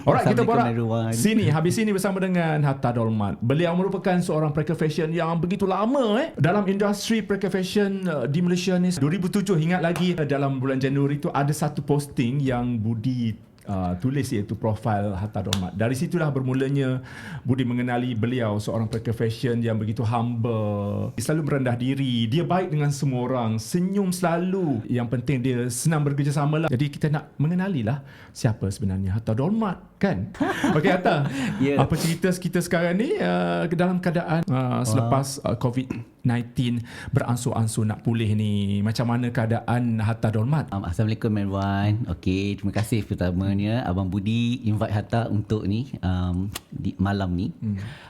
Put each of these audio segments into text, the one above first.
Alright, kita borak everyone. habis sini bersama dengan Hatta Dolmat. Beliau merupakan seorang preker fashion yang begitu lama dalam industri preker fashion di Malaysia ni. 2007, ingat lagi dalam bulan Januari tu ada satu posting yang Budi tulis, iaitu profil Hatta Dolmat. Dari situlah bermulanya Budi mengenali beliau, seorang preker fashion yang begitu humble, selalu merendah diri, dia baik dengan semua orang, senyum selalu, yang penting dia senang bekerjasama lah. Jadi kita nak mengenali lah siapa sebenarnya Hatta Dolmat, kan? Okey Hatta, apa cerita kita sekarang ni dalam keadaan selepas COVID-19 beransur-ansur nak pulih ni, macam mana keadaan Hatta Dolmat? Assalamualaikum everyone. Okey, terima kasih pertamanya Abang Budi invite Hatta untuk ni di malam ni.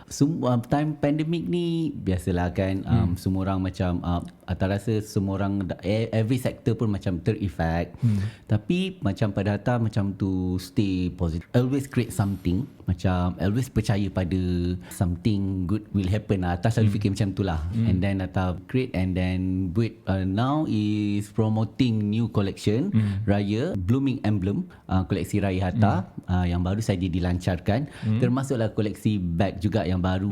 Semua time pandemik ni biasalah kan, semua orang macam Hatta rasa semua orang, every sector pun macam ter-effect. Tapi macam pada Hatta macam tu stay positive, always create something, macam always percaya pada something good will happen lah. Hatta selalu fikir macam tu lah. And then Hatta create, and then buat now is promoting new collection Raya Blooming Emblem, koleksi Raya Hatta yang baru saja dilancarkan. Termasuklah koleksi bag juga yang baru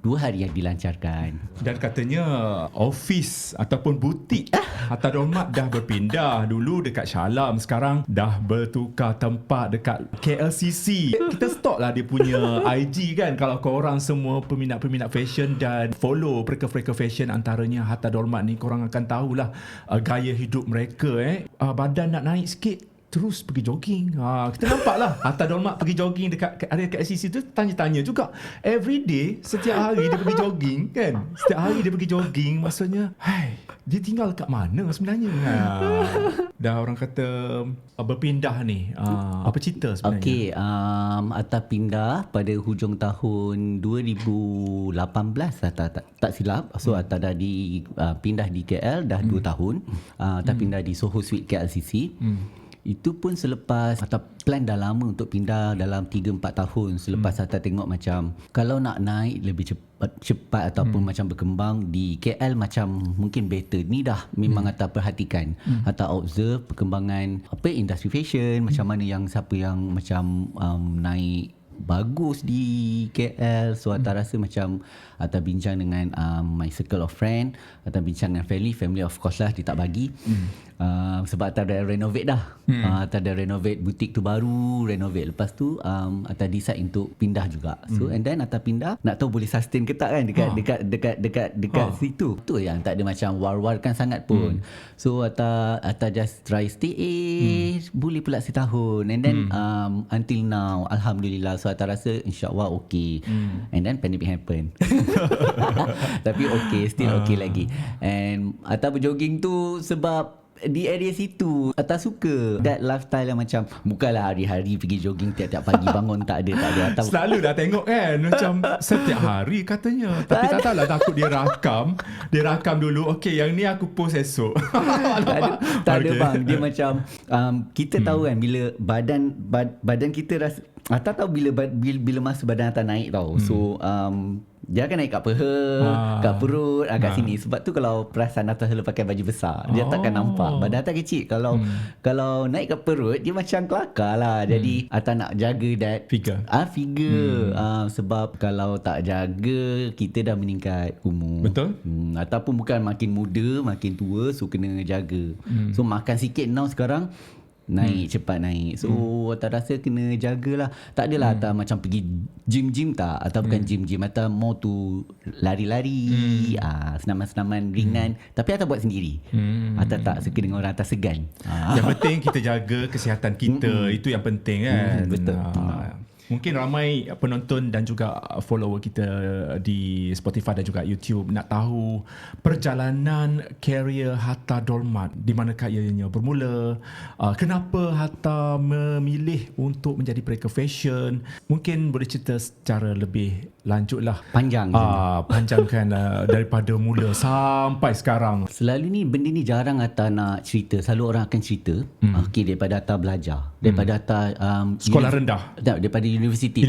2 hari yang dilancarkan. Dan katanya office ataupun butik Hatta Dolmat dah berpindah. Dulu dekat Shalam, sekarang dah bertukar tempat dekat KLCC. Kita stok lah dia punya IG kan. Kalau korang semua peminat-peminat fashion dan follow preker-preker fashion, antaranya Hatta Dolmat ni, korang akan tahulah gaya hidup mereka. Badan nak naik sikit, terus pergi jogging. Kita nampak lah Hatta Dolmat pergi jogging dekat SCC tu, tanya-tanya juga. Every day, setiap hari dia pergi jogging kan. Setiap hari dia pergi jogging, maksudnya dia tinggal kat mana sebenarnya? Dah orang kata berpindah ni. Apa cerita sebenarnya? Okey, Hatta pindah pada hujung tahun 2018 tak silap. So Hatta dah pindah di KL dah 2 tahun. Hatta pindah di Soho Suite KLCC. Itu pun selepas Hatta plan dah lama untuk pindah dalam 3-4 tahun. Selepas Hatta tengok macam kalau nak naik lebih cepat ataupun macam berkembang di KL macam mungkin better. Ni dah memang Hatta perhatikan. Hatta observe perkembangan industri fashion, macam mana yang siapa yang macam naik bagus di KL. So Hatta rasa macam Hatta bincang dengan my circle of friend, Hatta bincang dengan family of course lah, dia tak bagi. Sebab Hatta dah renovate dah. Hatta dah renovate butik tu, baru renovate. Lepas tu Hatta decide untuk pindah juga. So and then Hatta pindah, nak tahu boleh sustain ke tak kan dekat situ. Tu yang tak ada macam war-warkan sangat pun. So Hatta just try stay, boleh pula setahun. And then until now alhamdulillah. So Hatta rasa insyaAllah okay. And then pandemic happen. Tapi okay, still okay lagi. And Hatta berjogging tu sebab di area situ Hatta suka that lifestyle yang macam, bukanlah hari-hari pergi jogging tiap-tiap pagi bangun, tak ada. Hatta selalu dah tengok kan, macam setiap hari katanya. Tapi tak tahulah, takut dia rakam dulu. Okay, yang ni aku post esok. tak ada bang. Dia macam kita tahu kan bila badan kita rasa, Hatta tahu bila masa badan Hatta naik tau. So dia akan naik kat peha, kat perut, kat sini. Sebab tu kalau perasan Hatta selalu pakai baju besar, dia takkan nampak. Badan Hatta kecil. Kalau naik kat perut, dia macam kelakar lah. Jadi Hatta nak jaga that figure. Sebab kalau tak jaga, kita dah meningkat umur. Betul. Ataupun bukan makin muda, makin tua. So kena jaga. So makan sikit now sekarang cepat naik. So Hatta rasa kena jagalah. Tak adalah Hatta macam pergi gym tak, atau bukan gym Hatta mau tu lari-lari, senaman-senaman ringan. Tapi Hatta buat sendiri. Hatta tak suka dengan orang Hatta segan. Yang penting kita jaga kesihatan kita. Itu yang penting kan. Betul. Mungkin ramai penonton dan juga follower kita di Spotify dan juga YouTube nak tahu perjalanan karier Hatta Dolmat, di manakah ianya bermula, kenapa Hatta memilih untuk menjadi preker fashion. Mungkin boleh cerita secara lebih lanjut lah. Panjangkan daripada mula sampai sekarang. Selalu ni benda ni jarang Hatta nak cerita. Selalu orang akan cerita daripada Hatta belajar, daripada Hatta sekolah rendah, daripada universiti.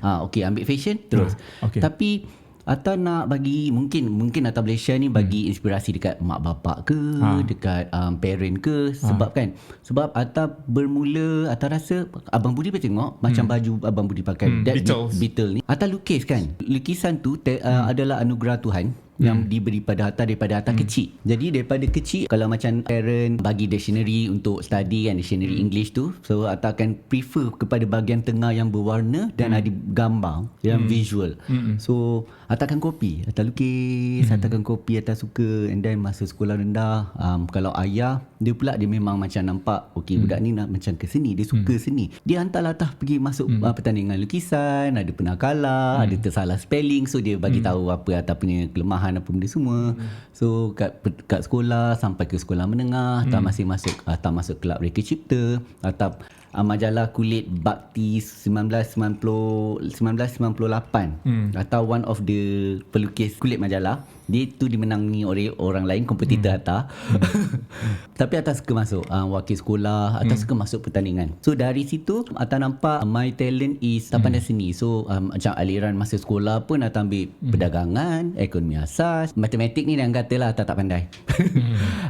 Okay, ambil fashion terus. Okay. Tapi Atau nak bagi mungkin Atta boleh share ni bagi inspirasi dekat mak bapak ke, dekat parent ke. Sebab Atta bermula, Atta rasa Abang Budi pun tengok macam baju Abang Budi pakai Beetle ni. Atta lukis kan. Lukisan tu adalah anugerah Tuhan yang diberi pada Atta daripada Atta kecil. Jadi daripada kecil, kalau macam parent bagi dictionary untuk study kan, dictionary English tu, so Atta akan prefer kepada bahagian tengah yang berwarna dan ada gambar yang visual. So Atta akan copy, Atta lukis, Atta akan copy, Atta suka. And then masa sekolah rendah, kalau ayah dia pula, dia memang macam nampak okey budak ni nak macam ke seni, dia suka seni, dia hantarlah Atta pergi masuk pertandingan lukisan, ada pernah kalah, ada tersalah spelling, so dia bagi tahu apa Atta punya kelemahan apa benda semua. So kat sekolah sampai ke sekolah menengah, Atta masih masuk kelab reka cipta, Atta majalah kulit Bakti 1998 atau one of the pelukis kulit majalah. Dia tu dimenangi oleh orang lain, kompetitor Atta. Tapi Atta suka masuk wakil sekolah, Atta suka masuk pertandingan. So dari situ Atta nampak my talent is Atta pandai seni. So macam aliran masa sekolah pun Atta ambil perdagangan, ekonomi asas, matematik ni yang katalah Atta tak pandai.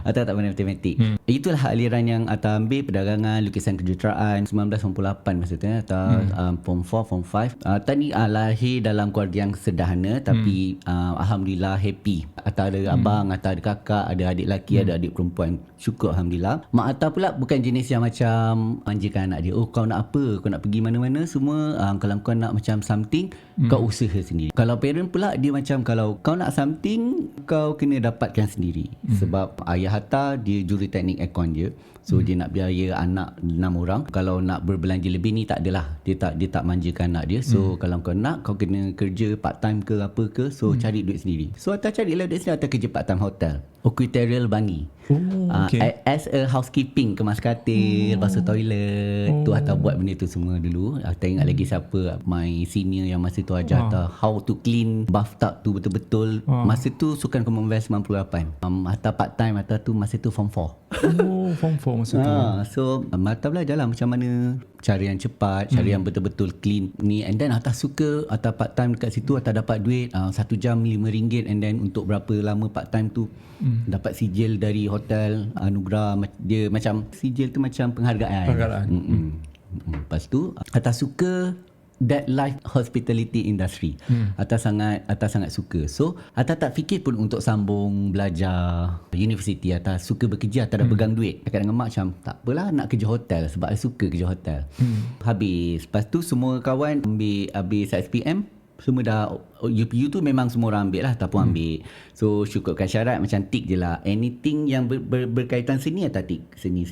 Atta tak pandai matematik. Itulah aliran yang Atta ambil, perdagangan, lukisan kejuruteraan. 1998 masa tu Atta form 4, form 5. Atta ni lahir dalam keluarga yang sederhana tapi alhamdulillah happy. Atta ada abang, Atta ada kakak, ada adik lelaki, ada adik perempuan. Syukur alhamdulillah. Mak Atta pula bukan jenis yang macam manjakan anak dia. Oh, kau nak apa? Kau nak pergi mana-mana semua, kalau kau nak macam something, kau usaha sendiri. Kalau parent pula dia macam, kalau kau nak something, kau kena dapatkan sendiri. Sebab ayah Atta dia juruteknik aircon je. So dia nak biaya anak 6 orang. Kalau nak berbelanja lebih ni tak adalah. Dia tak manjakan anak dia. So kalau kau nak, kau kena kerja part time ke apa ke. So cari duit sendiri. So Atta carilah duit sendiri. Atta kerja part time hotel, Equatorial Bangi. As a housekeeping, kemas katil, basuh toilet. Tu Atta buat benda tu semua dulu. Atta ingat lagi siapa my senior yang masa tu ajar Atta how to clean bathtub tu betul-betul. Masa tu Sukan Commonwealth 98. Atta part time, Atta tu masa tu form 4. Form 4 masa tu. So Atta belajar lah macam mana cara yang cepat, cara yang betul-betul clean ni. And then Atta suka, Atta part time dekat situ, Atta dapat duit 1 jam RM5. And then untuk berapa lama part time tu dapat sijil dari hotel, anugerah. Dia macam sijil tu macam penghargaan. Lepas tu Atta suka that life hospitality industry. Atta sangat suka. So Atta tak fikir pun untuk sambung belajar universiti. Atta suka bekerja, Atta dah pegang duit. Cakap dengan mak macam, tak apalah nak kerja hotel sebab I suka kerja hotel. Lepas tu semua kawan habis SPM, semua dah UPU tu memang semua orang ambil lah, tak pun ambil. So syukurkan syarat macam tick je lah. Anything yang berkaitan seni, Atta tick seni.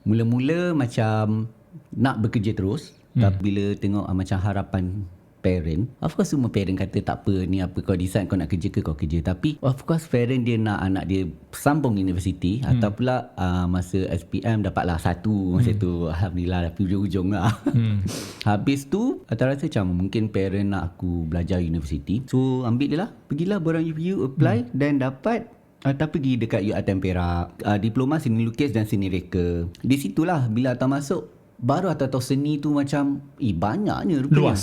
Mula-mula macam nak bekerja terus. Tapi bila tengok macam harapan parent, of course semua parent kata tak apa, ni apa kau decide kau nak kerja ke kau kerja. Tapi of course parent dia nak anak dia sambung universiti. Atau pula masa SPM dapatlah 1 masa tu, alhamdulillah dah hujung lah. Habis tu Atta rasa macam mungkin parent nak aku belajar universiti, so ambil dia lah, pergilah borang UPU, apply dan dapat. Atta pergi dekat UiTM Perak, diploma seni lukis dan seni reka. Di situlah bila Atta masuk, baru Atta tahu seni tu macam banyaknya rupanya.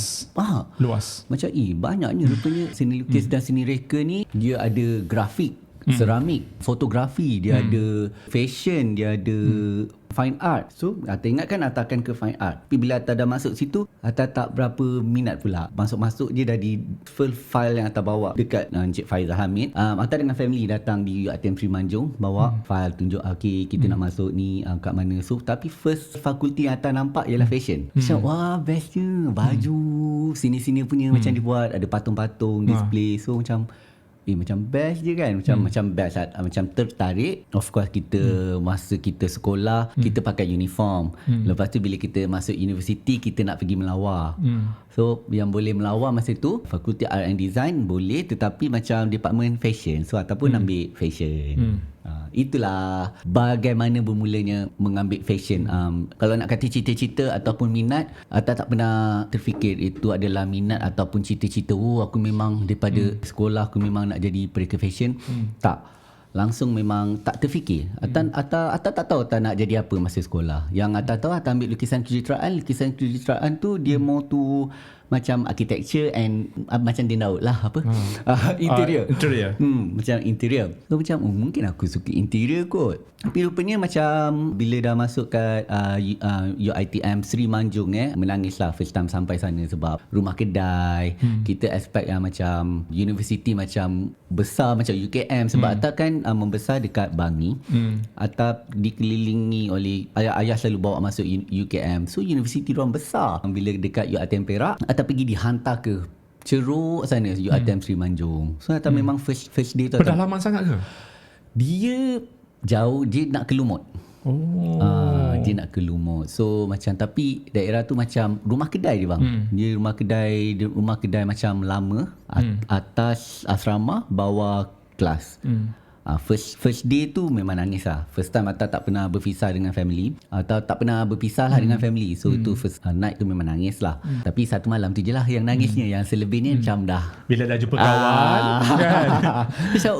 Luas. Macam banyaknya rupanya seni lukis dan seni reka ni. Dia ada grafik, seramik, fotografi, dia ada fashion, dia ada fine art. So Atta ingatkan Atta akan ke fine art. Tapi bila Atta dah masuk situ, Atta tak berapa minat pula. Masuk-masuk je dah di full file yang Atta bawa dekat Encik Faizal Hamid. Atta dengan family datang di UiTM Sri Manjung, bawa file, tunjuk okay, kita nak masuk ni kat mana. So tapi first fakulti yang Atta nampak ialah fashion. Macam wah bestnya, baju sini-sini punya macam dibuat, ada patung-patung display. So macam macam best je kan. Macam best, macam tertarik. Of course kita masa kita sekolah, kita pakai uniform. Lepas tu bila kita masuk universiti, kita nak pergi melawar. So yang boleh melawar masa tu Fakulti Art and Design boleh, tetapi macam department fashion. So ataupun ambil fashion. Itulah bagaimana bermulanya mengambil fashion. Kalau nak kata cita-cita ataupun minat, Atta tak pernah terfikir itu adalah minat ataupun cita-cita. Aku memang daripada sekolah aku memang nak jadi pereka fashion. Tak. Langsung memang tak terfikir. Atta tak tahu Atta nak jadi apa masa sekolah. Yang Atta tahu Atta ambil lukisan kejuruteraan. Lukisan kejuruteraan tu dia more to macam architecture and macam dia tahu lah apa interior. Interior. Macam interior. So macam mungkin aku suka interior kot. Tapi rupanya macam bila dah masuk kat UiTM Sri Manjung menangis lah first time sampai sana sebab rumah kedai. Kita expect yang macam university macam besar macam UKM sebab Atta kan membesar dekat Bangi. Atta dikelilingi oleh ayah selalu bawa masuk UKM. So university ruang besar. Bila dekat UiTM Perak, Atta pergi dihantar ke Ceruk sana UiTM Sri Manjung. So Atta memang first day tu Pedalaman sangat ke? dia jauh, dia nak ke Lumut. Dia nak ke Lumut. So macam tapi daerah tu macam rumah kedai dia bang. Dia rumah kedai macam lama, atas asrama, bawah kelas. First day tu memang nangis lah. First time Atta tak pernah berpisah dengan family, atau tak pernah berpisah lah dengan family. So itu first night tu memang nangis lah. Tapi satu malam tu je lah yang nangisnya. Yang selebihnya macam dah Bila dah jumpa kawan kan? macam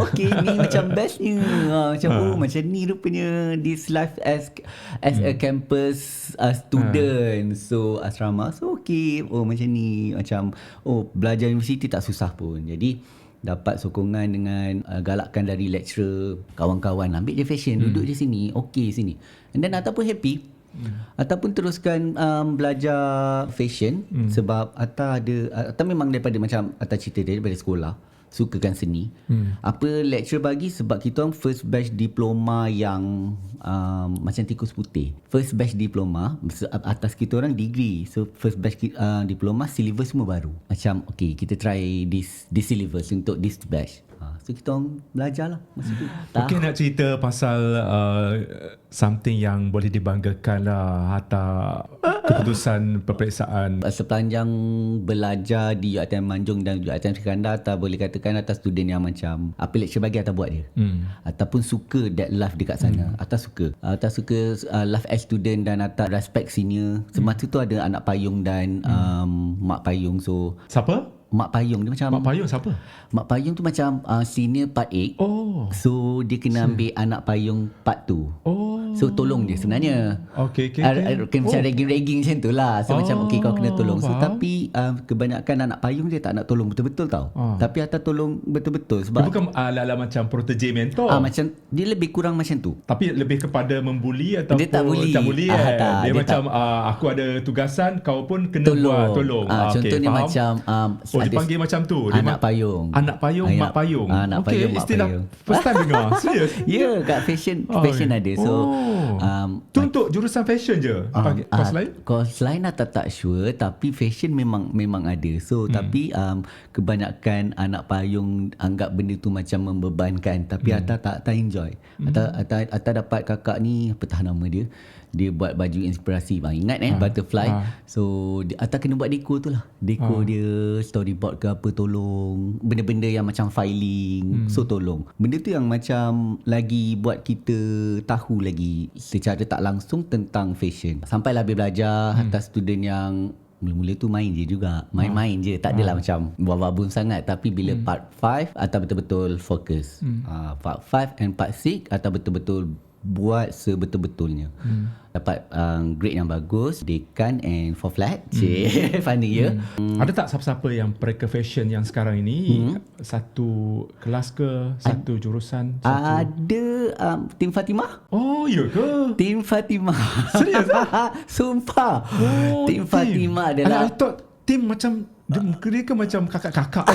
okay ni macam bestnya. Macam macam ni rupanya this life as a campus student. So asrama. So okay, macam ni. Macam belajar universiti tak susah pun. Jadi dapat sokongan dengan galakkan dari lecturer, kawan-kawan, ambil je fashion, duduk di sini, okey sini. And then Atta pun happy. Atta pun teruskan belajar fashion sebab Atta memang daripada macam Atta cerita daripada sekolah sukakan seni. Apa lecturer bagi sebab kita orang first batch diploma yang macam tikus putih. First batch diploma atas kita orang degree. So first batch diploma syllabus semua baru. Macam okay, kita try this syllabus untuk this batch. So kita orang belajar lah masa tu. Mungkin nak cerita pasal something yang boleh dibanggakan lah, Hatta keputusan peperiksaan. Sepanjang belajar di UiTM Manjung dan UiTM Sikandar, Atta boleh katakan Atta student yang macam apa lecturer bagi Atta buat dia. Ataupun suka that life dekat sana. Atta suka life as student dan Atta respect senior. Semasa tu ada anak payung dan mak payung. So Siapa? Mak payung dia macam Mak payung siapa? Mak payung tu macam senior part 8. So dia kena ambil anak payung part 2. So tolong dia sebenarnya. Okay. Macam ragging macam tu lah. So macam okay kau kena tolong. So tapi kebanyakan anak payung dia tak nak tolong betul-betul tau. Tapi Atta tolong betul-betul sebab dia bukan ala-ala macam protege mentor. Macam dia lebih kurang macam tu. Tapi lebih kepada membuli ataupun dia tak bully. Dia macam aku ada tugasan, kau pun kena buat tolong. Contohnya faham? macam dipanggil macam tu. Anak payung, mak payung. Anak payung, mak istilah payung. First time dengar. Serius? Ya, kat fashion ada. So tu untuk jurusan fashion je. Kos lain? Kos lain tak sure, tapi fashion memang ada. So tapi kebanyakan anak payung anggap benda tu macam membebankan, tapi Atta tak enjoy. Atta dapat kakak ni, apa tahu nama dia buat baju inspirasi bang. Ingat butterfly. So Atta kena buat dekor tu lah. Dekor dia, storyboard ke apa, tolong. Benda-benda yang macam filing. So tolong. Benda tu yang macam lagi buat kita tahu lagi secara tak langsung tentang fashion. Sampailah habis belajar. Atas student yang mula-mula tu main je juga. Main-main je. Tak adalah macam babun sangat. Tapi bila part 5 Atta betul-betul fokus. Part 5 and part 6 Atta betul-betul buat sebetul-betulnya. Dapat grade yang bagus, dekan and 4 flat. Funny ya. Ada tak siapa-siapa yang mereka fashion yang sekarang ini satu kelas ke, satu jurusan? Ada Tim Fatimah. Oh, ya ke? Tim Fatimah. Serius? Sumpah. Tim Fatimah adalah I thought Tim macam dia ke macam kakak-kakak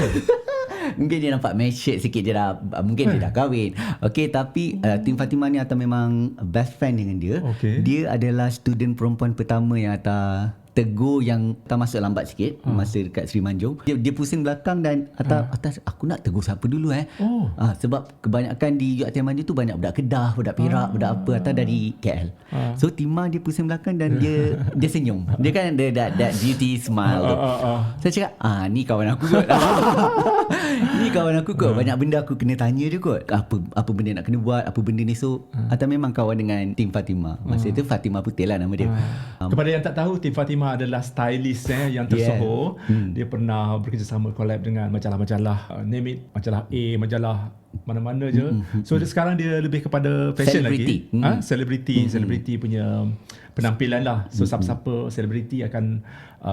mungkin dia nampak matched sikit je dah. Mungkin dia dah kahwin. Okay, tapi Tim Fatimah ni Atta memang best friend dengan dia. Dia adalah student perempuan pertama yang Atta tegur yang Atta masuk lambat sikit masa dekat Sri Manjung. Dia pusing belakang dan Atta aku nak tegur siapa dulu sebab kebanyakan di UiTM Manjung tu banyak budak Kedah, budak Perak, budak apa. Atta dari KL. So Timah dia pusing belakang dan dia senyum. Dia kan ada that beauty smile tu. Saya cakap ni kawan aku kot. Ni kawan aku kot. Banyak benda aku kena tanya dia kot. Apa benda nak kena buat, apa benda ni. So Atta memang kawan dengan Tim Fatimah. Masa tu Fatimah Putih lah nama dia. Kepada yang tak tahu, Tim Fatimah adalah stylist yang tersohor. Dia pernah bekerjasama collab dengan majalah-majalah name it, majalah A, majalah mana-mana je. So sekarang dia lebih kepada fashion Celebrity. lagi. Selebriti punya penampilan lah. So siapa-siapa selebriti akan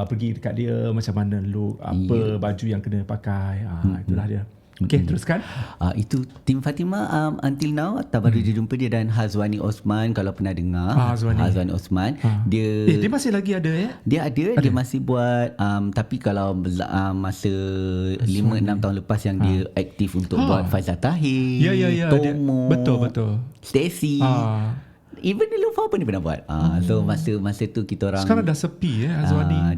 pergi dekat dia, macam mana look, apa baju yang kena pakai. Itulah dia. Okay, teruskan. Itu Tim Fatima until now baru jumpa dia dan Hazwani Osman, kalau pernah dengar. Hazwani Osman. Dia Dia masih lagi ada ya? Dia masih buat tapi kalau masa 5-6 tahun lepas yang dia aktif untuk buat Faizal Tahir, Ya. Tomo, Betul. Stacy. Even Niloufar pun dia pernah buat. So masa tu kita orang Sekarang dah sepi Azwani.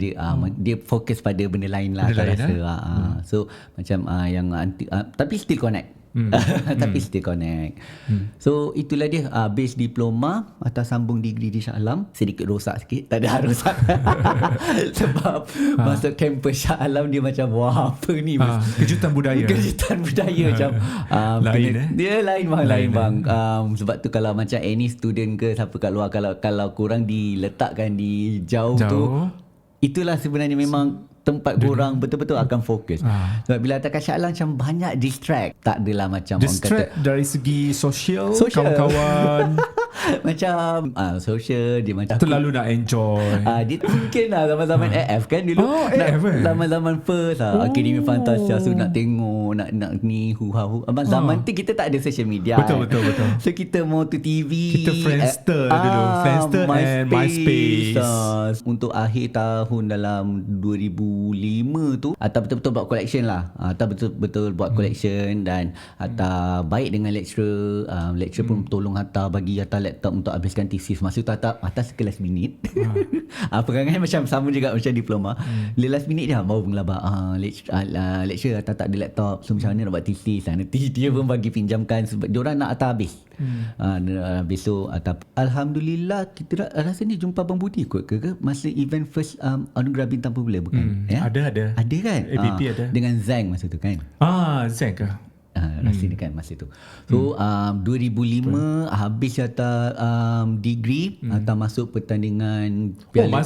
dia fokus pada benda lain lah, Benda saya lain, rasa. So macam yang tapi still connect. Tapi still connect. So itulah dia, base diploma atau sambung degree di Shah Alam. Sedikit rosak sikit, tak ada rosak. Sebab masuk kampus Shah Alam dia macam wah apa ni, Kejutan budaya macam lain dia lain bang. Sebab tu kalau macam any student ke siapa kat luar, kalau kurang diletakkan di jauh tu, itulah sebenarnya memang tempat korang betul-betul akan fokus. Sebab bila atas kat Shah Alam macam banyak distract. Tak adalah macam distract dari segi sosial. Kawan-kawan macam social dia macam terlalu nak enjoy. Dia mungkin lah zaman-zaman AF kan dulu. Zaman-zaman first Akademi Fantasia. So nak tengok nak ni zaman tu kita tak ada social media. Betul. So kita mau tu TV. Kita Friendster dulu. Friendster and MySpace. Untuk akhir tahun dalam 2005 tu Atta betul-betul buat collection lah. Atta betul-betul buat collection dan Atta baik dengan lecturer. Lecturer pun tolong Atta, bagi Atta laptop untuk habiskan thesis. Masa tu Atta sekelas minit. Perangai macam sama juga macam diploma. Bila last minute dia baru mengelabak, lecturer Atta tak ada laptop, so macam mana nak buat thesis. Nanti dia pun bagi pinjamkan sebab diorang nak Atta habis. Besok Atta, Alhamdulillah kita rasa ni jumpa Abang Budi kot ke masa event first Anugerah Bintang Popular bukan? Ada kan, APP ada dengan Zang masa tu kan. Zang ke? Rasa ni kan masa tu. So 2005 habis Atta degree, Atta masuk pertandingan Piala.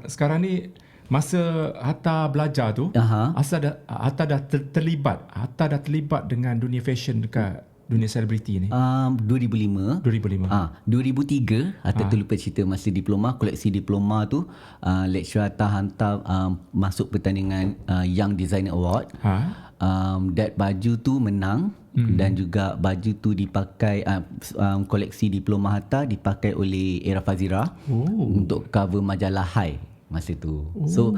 Sekarang ni masa Hatta belajar tu, Hatta dah terlibat dengan dunia fashion dekat dunia selebriti ni. 2005. 2003 Hatta terlupa cerita masa diploma, koleksi diploma tu lecturer Hatta hantar masuk pertandingan Young Designer Award. That baju tu menang. Dan juga baju tu dipakai koleksi diploma Hatta dipakai oleh Era Fazira untuk cover majalah High masa tu. So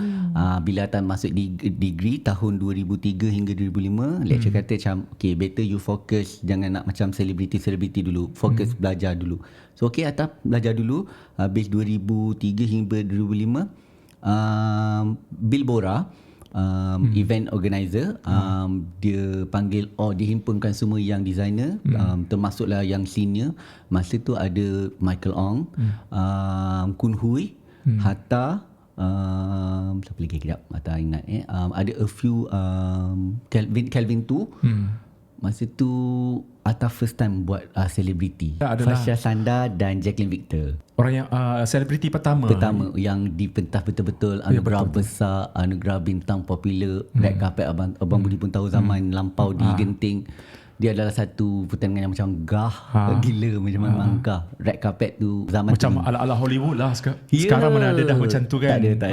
bila Hatta masuk degree tahun 2003 hingga 2005, lecturer kata macam okay, better you fokus, jangan nak macam selebriti dulu, fokus belajar dulu. So okay, Hatta belajar dulu. Habis 2003 hingga 2005 Bill Bora event organizer, dia panggil dia himpunkan semua yang designer, termasuklah yang senior. Masa tu ada Michael Ong, Kun Hui, Hatta, siapa lagi kejap Hatta ingat ada a few, Calvin tu. Masa tu Hatta first time buat selebriti. Fasha Sanda dan Jacqueline Victor. Orang yang selebriti pertama yang dipentas betul-betul anugerah besar, anugerah bintang popular. Red carpet Abang Budi pun tahu zaman lampau di Genting. Dia adalah satu pertandingan yang macam gila, memang gah. Red carpet tu zaman macam tu ala-ala Hollywood lah. Sekarang mana ada dah macam tu kan. Tak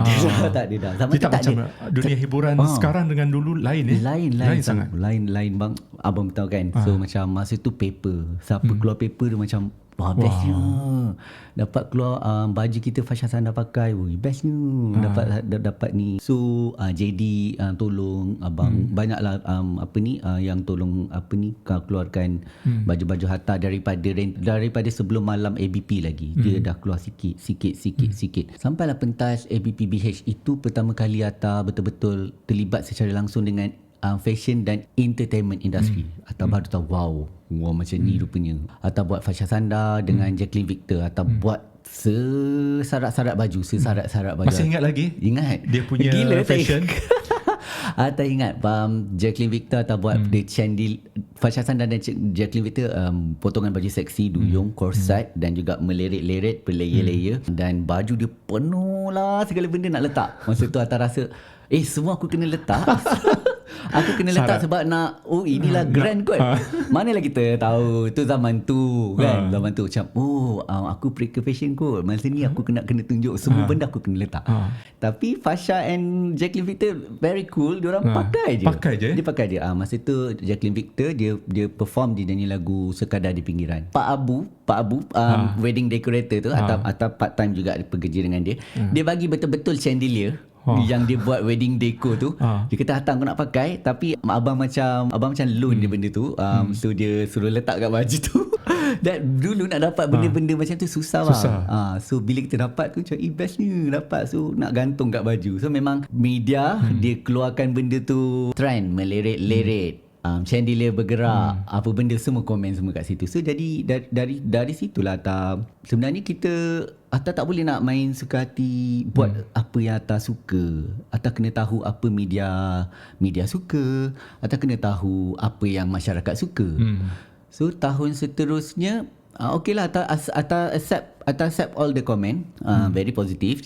ada dah. Zaman tu tak macam dunia hiburan sekarang dengan dulu lain sangat. Lain bang. Abang tahu kan. So macam masa tu paper, siapa keluar paper tu macam bestnya. Dapat keluar baju kita Fasha Sanda pakai, bestnya. Dapat ni. So JD tolong abang banyaklah yang tolong keluarkan baju-baju Hatta daripada sebelum malam ABP lagi. Dia dah keluar sikit. Sampailah pentas ABP BH itu pertama kali Hatta betul-betul terlibat secara langsung dengan fashion dan entertainment industry. Hatta baru tahu wow macam ni rupanya. Hatta buat Fasha Sanda dengan Jacqueline Victor. Hatta buat sesarat-sarat baju. Masih ingat lagi? Ingat. Dia punya gila, fashion. Hatta ingat Jacqueline Victor Hatta buat the chandil. Fasha Sanda dan Jacqueline Victor potongan baju seksi, duyung, corset dan juga meleret-leret berlayer-layer. Dan baju dia penuh lah segala benda nak letak. Masa tu Hatta rasa semua aku kena letak. Aku kena letak Syarat. sebab nak inilah grand kot. Manalah kita tahu tu zaman tu kan. Zaman tu macam aku break fashion kot. Masa ni aku kena tunjuk semua benda aku kena letak. Tapi Fasha and Jacqueline Victor very cool. Diorang pakai je. Pakai je. Dia pakai je. Masa tu Jacqueline Victor dia perform di nyanyi lagu Sekadar di Pinggiran. Pak Abu wedding decorator tu atau part time juga pekerja dengan dia. Dia bagi betul-betul chandelier yang dia buat wedding deco tu. Dia kata Hatta aku nak pakai, tapi abang macam loan dia benda tu. So dia suruh letak kat baju tu. Dan dulu nak dapat benda-benda macam tu susah. So bila kita dapat tu macam best ni dapat, so nak gantung kat baju. So memang media dia keluarkan benda tu trend meleret-leret. Chandelier bergerak, apa benda semua komen semua kat situ. So jadi dari situlah sebenarnya Atta tak boleh nak main suka hati buat apa yang Atta suka. Atta kena tahu apa media suka. Atta kena tahu apa yang masyarakat suka. So tahun seterusnya okay lah, Atta accept all the comment. Very positive.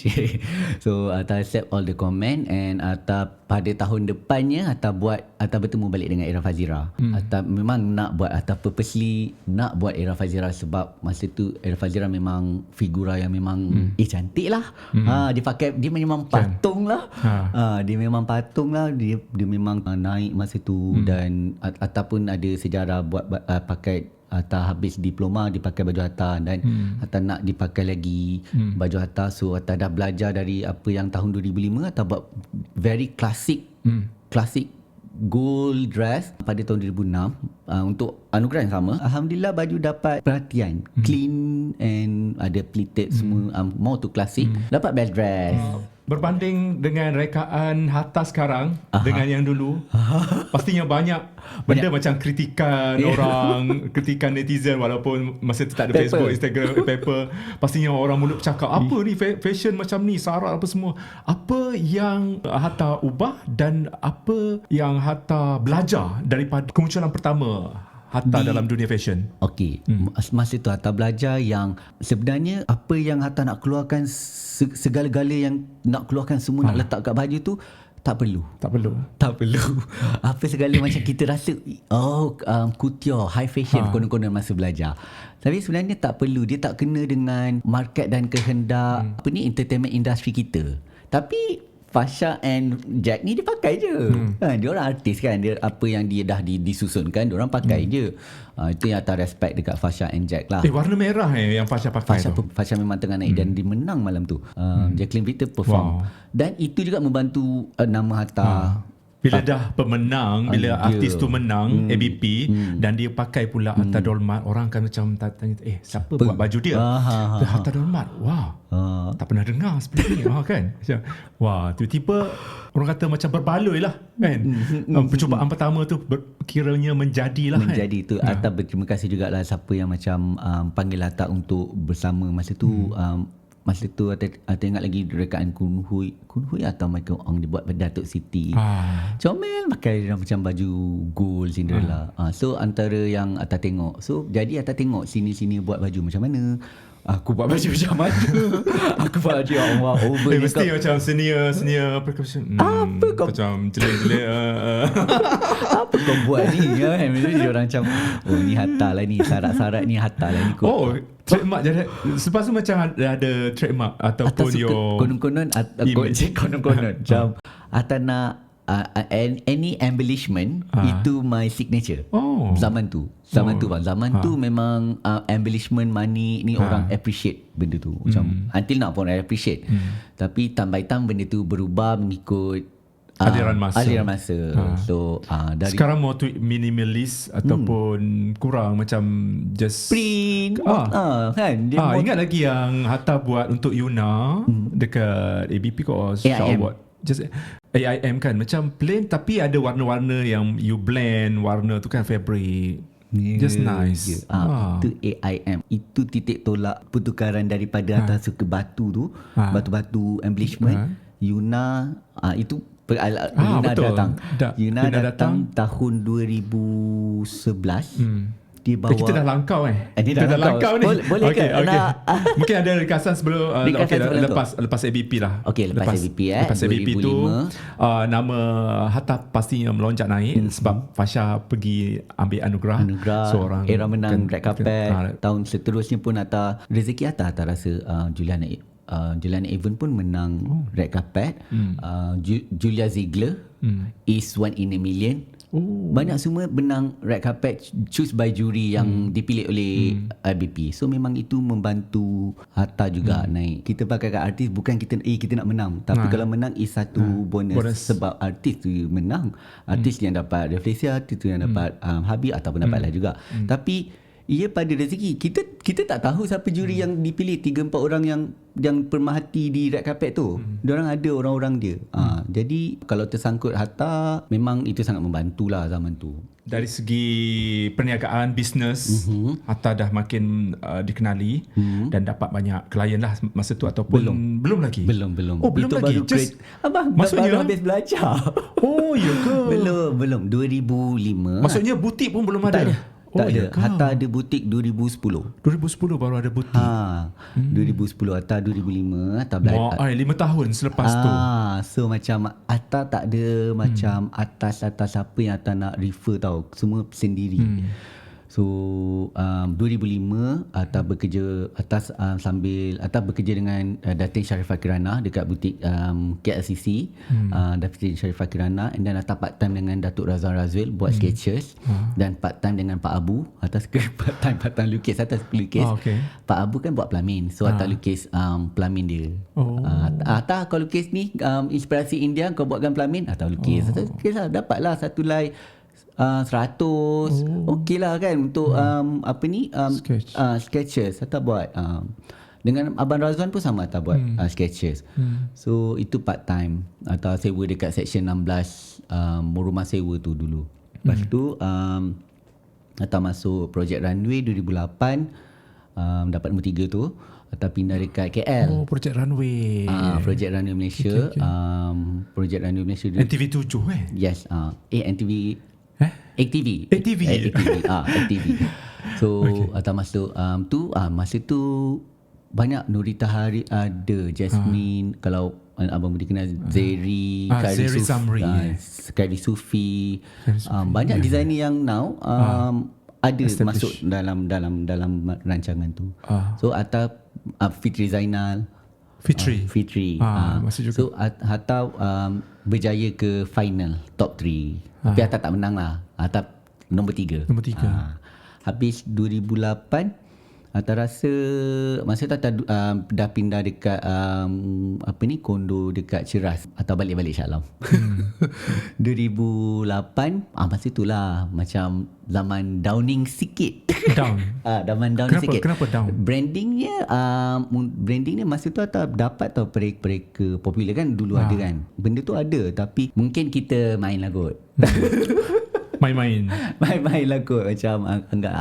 So Atta accept all the comment, and Atta pada tahun depannya Atta bertemu balik dengan Era Fazira. Atta memang nak buat, Atta purposely nak buat Era Fazira sebab masa tu Era Fazira memang figura yang memang cantik lah. Dia memang patung lah. Dia memang patung lah. Dia memang naik masa tu. Dan Atta pun ada sejarah buat pakai. Atta habis diploma dipakai baju Atta, dan Atta nak dipakai lagi baju Atta. So Atta dah belajar dari apa yang tahun 2005 Atta buat very classic gold dress pada tahun 2006 untuk anugerah yang sama. Alhamdulillah baju dapat perhatian, clean and ada pleated semua, more to classic. Dapat best dress. Berbanding dengan rekaan Hatta sekarang dengan yang dulu, pastinya banyak benda macam kritikan orang, kritikan netizen, walaupun masa tu tak ada Facebook, Instagram, paper. Pastinya orang mulut bercakap, apa ni fashion macam ni, syarat apa semua. Apa yang Hatta ubah dan apa yang Hatta belajar daripada kemunculan pertama Hatta dalam dunia fashion? Okey, masa tu Hatta belajar yang sebenarnya apa yang Hatta nak keluarkan, segala-gala yang nak keluarkan semua nak letak kat baju tu tak perlu. Apa segala macam kita rasa couture, high fashion konon-konon masa belajar. Tapi sebenarnya tak perlu. Dia tak kena dengan market dan kehendak entertainment industry kita. Tapi Fasha and Jack ni dia pakai je. Dia orang artis kan, dia apa yang dia dah disusunkan dia orang pakai je. Itu yang Atta respect dekat Fasha and Jack lah. Warna merah yang Fasha pakai tu. Fasha memang tengah naik dan dia menang malam tu. Jacqueline Victor perform. Dan itu juga membantu nama Hatta. Bila dah pemenang, bila artis tu menang ABP dan dia pakai pula Hatta Dolmat, orang akan macam tanya, siapa buat baju dia? Hatta Dolmat. Tak pernah dengar seperti ni. Kan? Macam, tiba-tiba orang kata macam berbaloi lah kan. Percubaan pertama tu kiranya menjadilah menjadi tu. Hatta berterima kasih jugalah siapa yang macam panggil Hatta untuk bersama masa tu. Masa tu Atta ingat lagi rekaan Kun Hui atau Michael Ong dia buat pada Datuk Siti. Comel pakai macam baju gold Cinderella. So antara yang Atta tengok. So jadi Atta tengok sini-sini buat baju macam mana. Aku buat baju macam mana. Aku buat baju Allah over ni. Mesti macam senior percussion. Apa kau macam jelek-jelek. Apa kau buat ni kan? Mesti orang macam ni Hatta lah ni, syarat-syarat ni Hatta lah ni kot. Trademark jadi. Lepas tu macam ada trademark ataupun konon-konon macam Atta nak any embellishment itu my signature. Zaman tu memang embellishment money ni orang appreciate benda tu. Macam until now pun I appreciate. Tapi time by time benda tu berubah mengikut aliran masa. So dari sekarang more to minimalist ataupun kurang macam just print kan. Ingat lagi yang Hatta buat untuk Yuna dekat ABP ko Award. Just AIM kan, macam plain tapi ada warna-warna yang you blend warna tu kan, fabric. Just nice. Itu AIM. Itu titik tolak pertukaran daripada atas ke batu tu. Batu-batu embellishment. Yuna itu Yuna betul. Yuna datang tahun 2011. dia bawa Kita dah langkau Dia Kita dah langkau ni. Boleh ke? Nak Mungkin ada rekasan sebelum lepas ABP lah. Okey, lepas ABP Lepas ABP tu 2005. nama Hatta pastinya melonjak naik sebab Fasha pergi ambil anugerah seorang era menang red carpet. Tahun seterusnya pun Hatta rezeki Hatta rasa Juliana Avon pun menang red carpet. Julia Ziegler is One in a Million. Banyak semua menang red carpet choose by jury yang dipilih oleh IBP. So memang itu membantu Hatta juga naik. Kita pakai kat artis bukan kita nak menang, tapi kalau menang is satu bonus sebab artis tu menang. Artis yang dapat refleksi, artis tu yang dapat Habib ataupun dapat lah juga. Tapi ia pada rezeki. Kita tak tahu siapa juri yang dipilih 3-4 orang yang pemerhati di red carpet tu. Diorang ada orang-orang dia. Jadi kalau tersangkut Hatta, memang itu sangat membantulah zaman tu. Dari segi perniagaan, bisnes, Hatta dah makin dikenali dan dapat banyak klien lah masa tu ataupun belum lagi? Belum. Oh, belum itu lagi. Maksudnya baru habis belajar. Oh, ya ke? Belum. 2005. Maksudnya butik pun belum ada? Tak ada. Hatta ada butik 2010. 2010 baru ada butik. 2010 Hatta 2005 Hatta belajar. 5 tahun selepas tu. So macam Hatta tak ada macam atas apa yang Hatta nak refer tau. Semua sendiri. So 2005 Hatta bekerja sambil Hatta bekerja dengan Datin Sharifah Kirana dekat butik KLCC. Datin Sharifah Kirana, and then Hatta part time dengan Datuk Razan Razwil buat sketches, dan part time dengan Pak Abu. Hatta suka part time lukis. Hatta suka lukis. Pak Abu kan buat pelamin, so Hatta lukis pelamin dia. Hatta kau lukis ni inspirasi India, kau buatkan pelamin, Hatta lukis. Hatta lukis lah, dapatlah satu lai 100. Okey lah kan untuk sketches Hatta buat. Dengan Abang Razwan pun sama, Hatta buat sketches. So itu part time. Hatta sewa dekat section 16 rumah sewa tu dulu. Lepas tu Hatta masuk projek Runway 2008. Dapat nombor 3 tu. Hatta pindah dekat KL. Projek Runway. Projek Runway Malaysia. Projek Runway Malaysia. NTV 7 Yes. NTV ATV. So Hatta masuk masa tu banyak Nurita Hari ada, Jasmine, kalau abang boleh kenal Zeri, Khairi Sufi, banyak designer yang now ada masuk dalam rancangan tu. So Hatta Fitri Zainal, Fitri. So Hatta berjaya ke final top 3. Tapi Hatta tak menang lah. Hatta nombor 3. Habis 2008 Hatta rasa masa tu Hatta dah pindah dekat kondo dekat Ceras. Hatta balik Shah Alam. 2008 masa itulah macam zaman downing sikit. Zaman downing sikit. Kenapa down? Brandingnya masa tu Hatta dapat tau pereka popular kan dulu ada kan. Benda tu ada, tapi mungkin kita main lah kot. Main lah kot. Macam enggak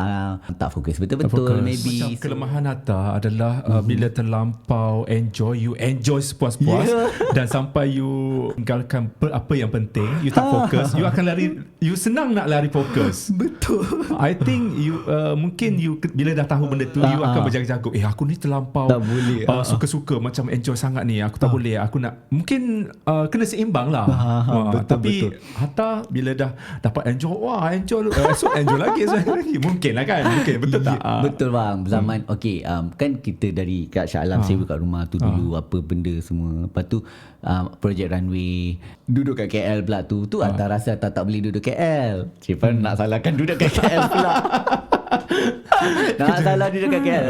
tak fokus betul-betul. Maybe macam kelemahan Hatta adalah bila terlampau you enjoy sepuas-puas, dan sampai you tinggalkan apa yang penting, you tak fokus, you akan you senang nak lari fokus. Betul. I think you mungkin you bila dah tahu benda tu, you akan berjaga-jaga. Aku ni terlampau tak boleh, suka-suka macam enjoy sangat ni, aku tak boleh, aku nak mungkin kena seimbang lah. Tapi Hatta bila dah dapat enjoy, esok enjoy lagi. Mungkin lah kan. Betul tak? Betul bang. Zaman kan kita dari kat Shah Alam sewa kat rumah tu dulu, apa benda semua. Lepas tu projek Runway duduk kat KL pula tu Hatta rasa Hatta tak boleh duduk KL. Cik nak salahkan duduk kat KL pula. Nak salah duduk kat KL.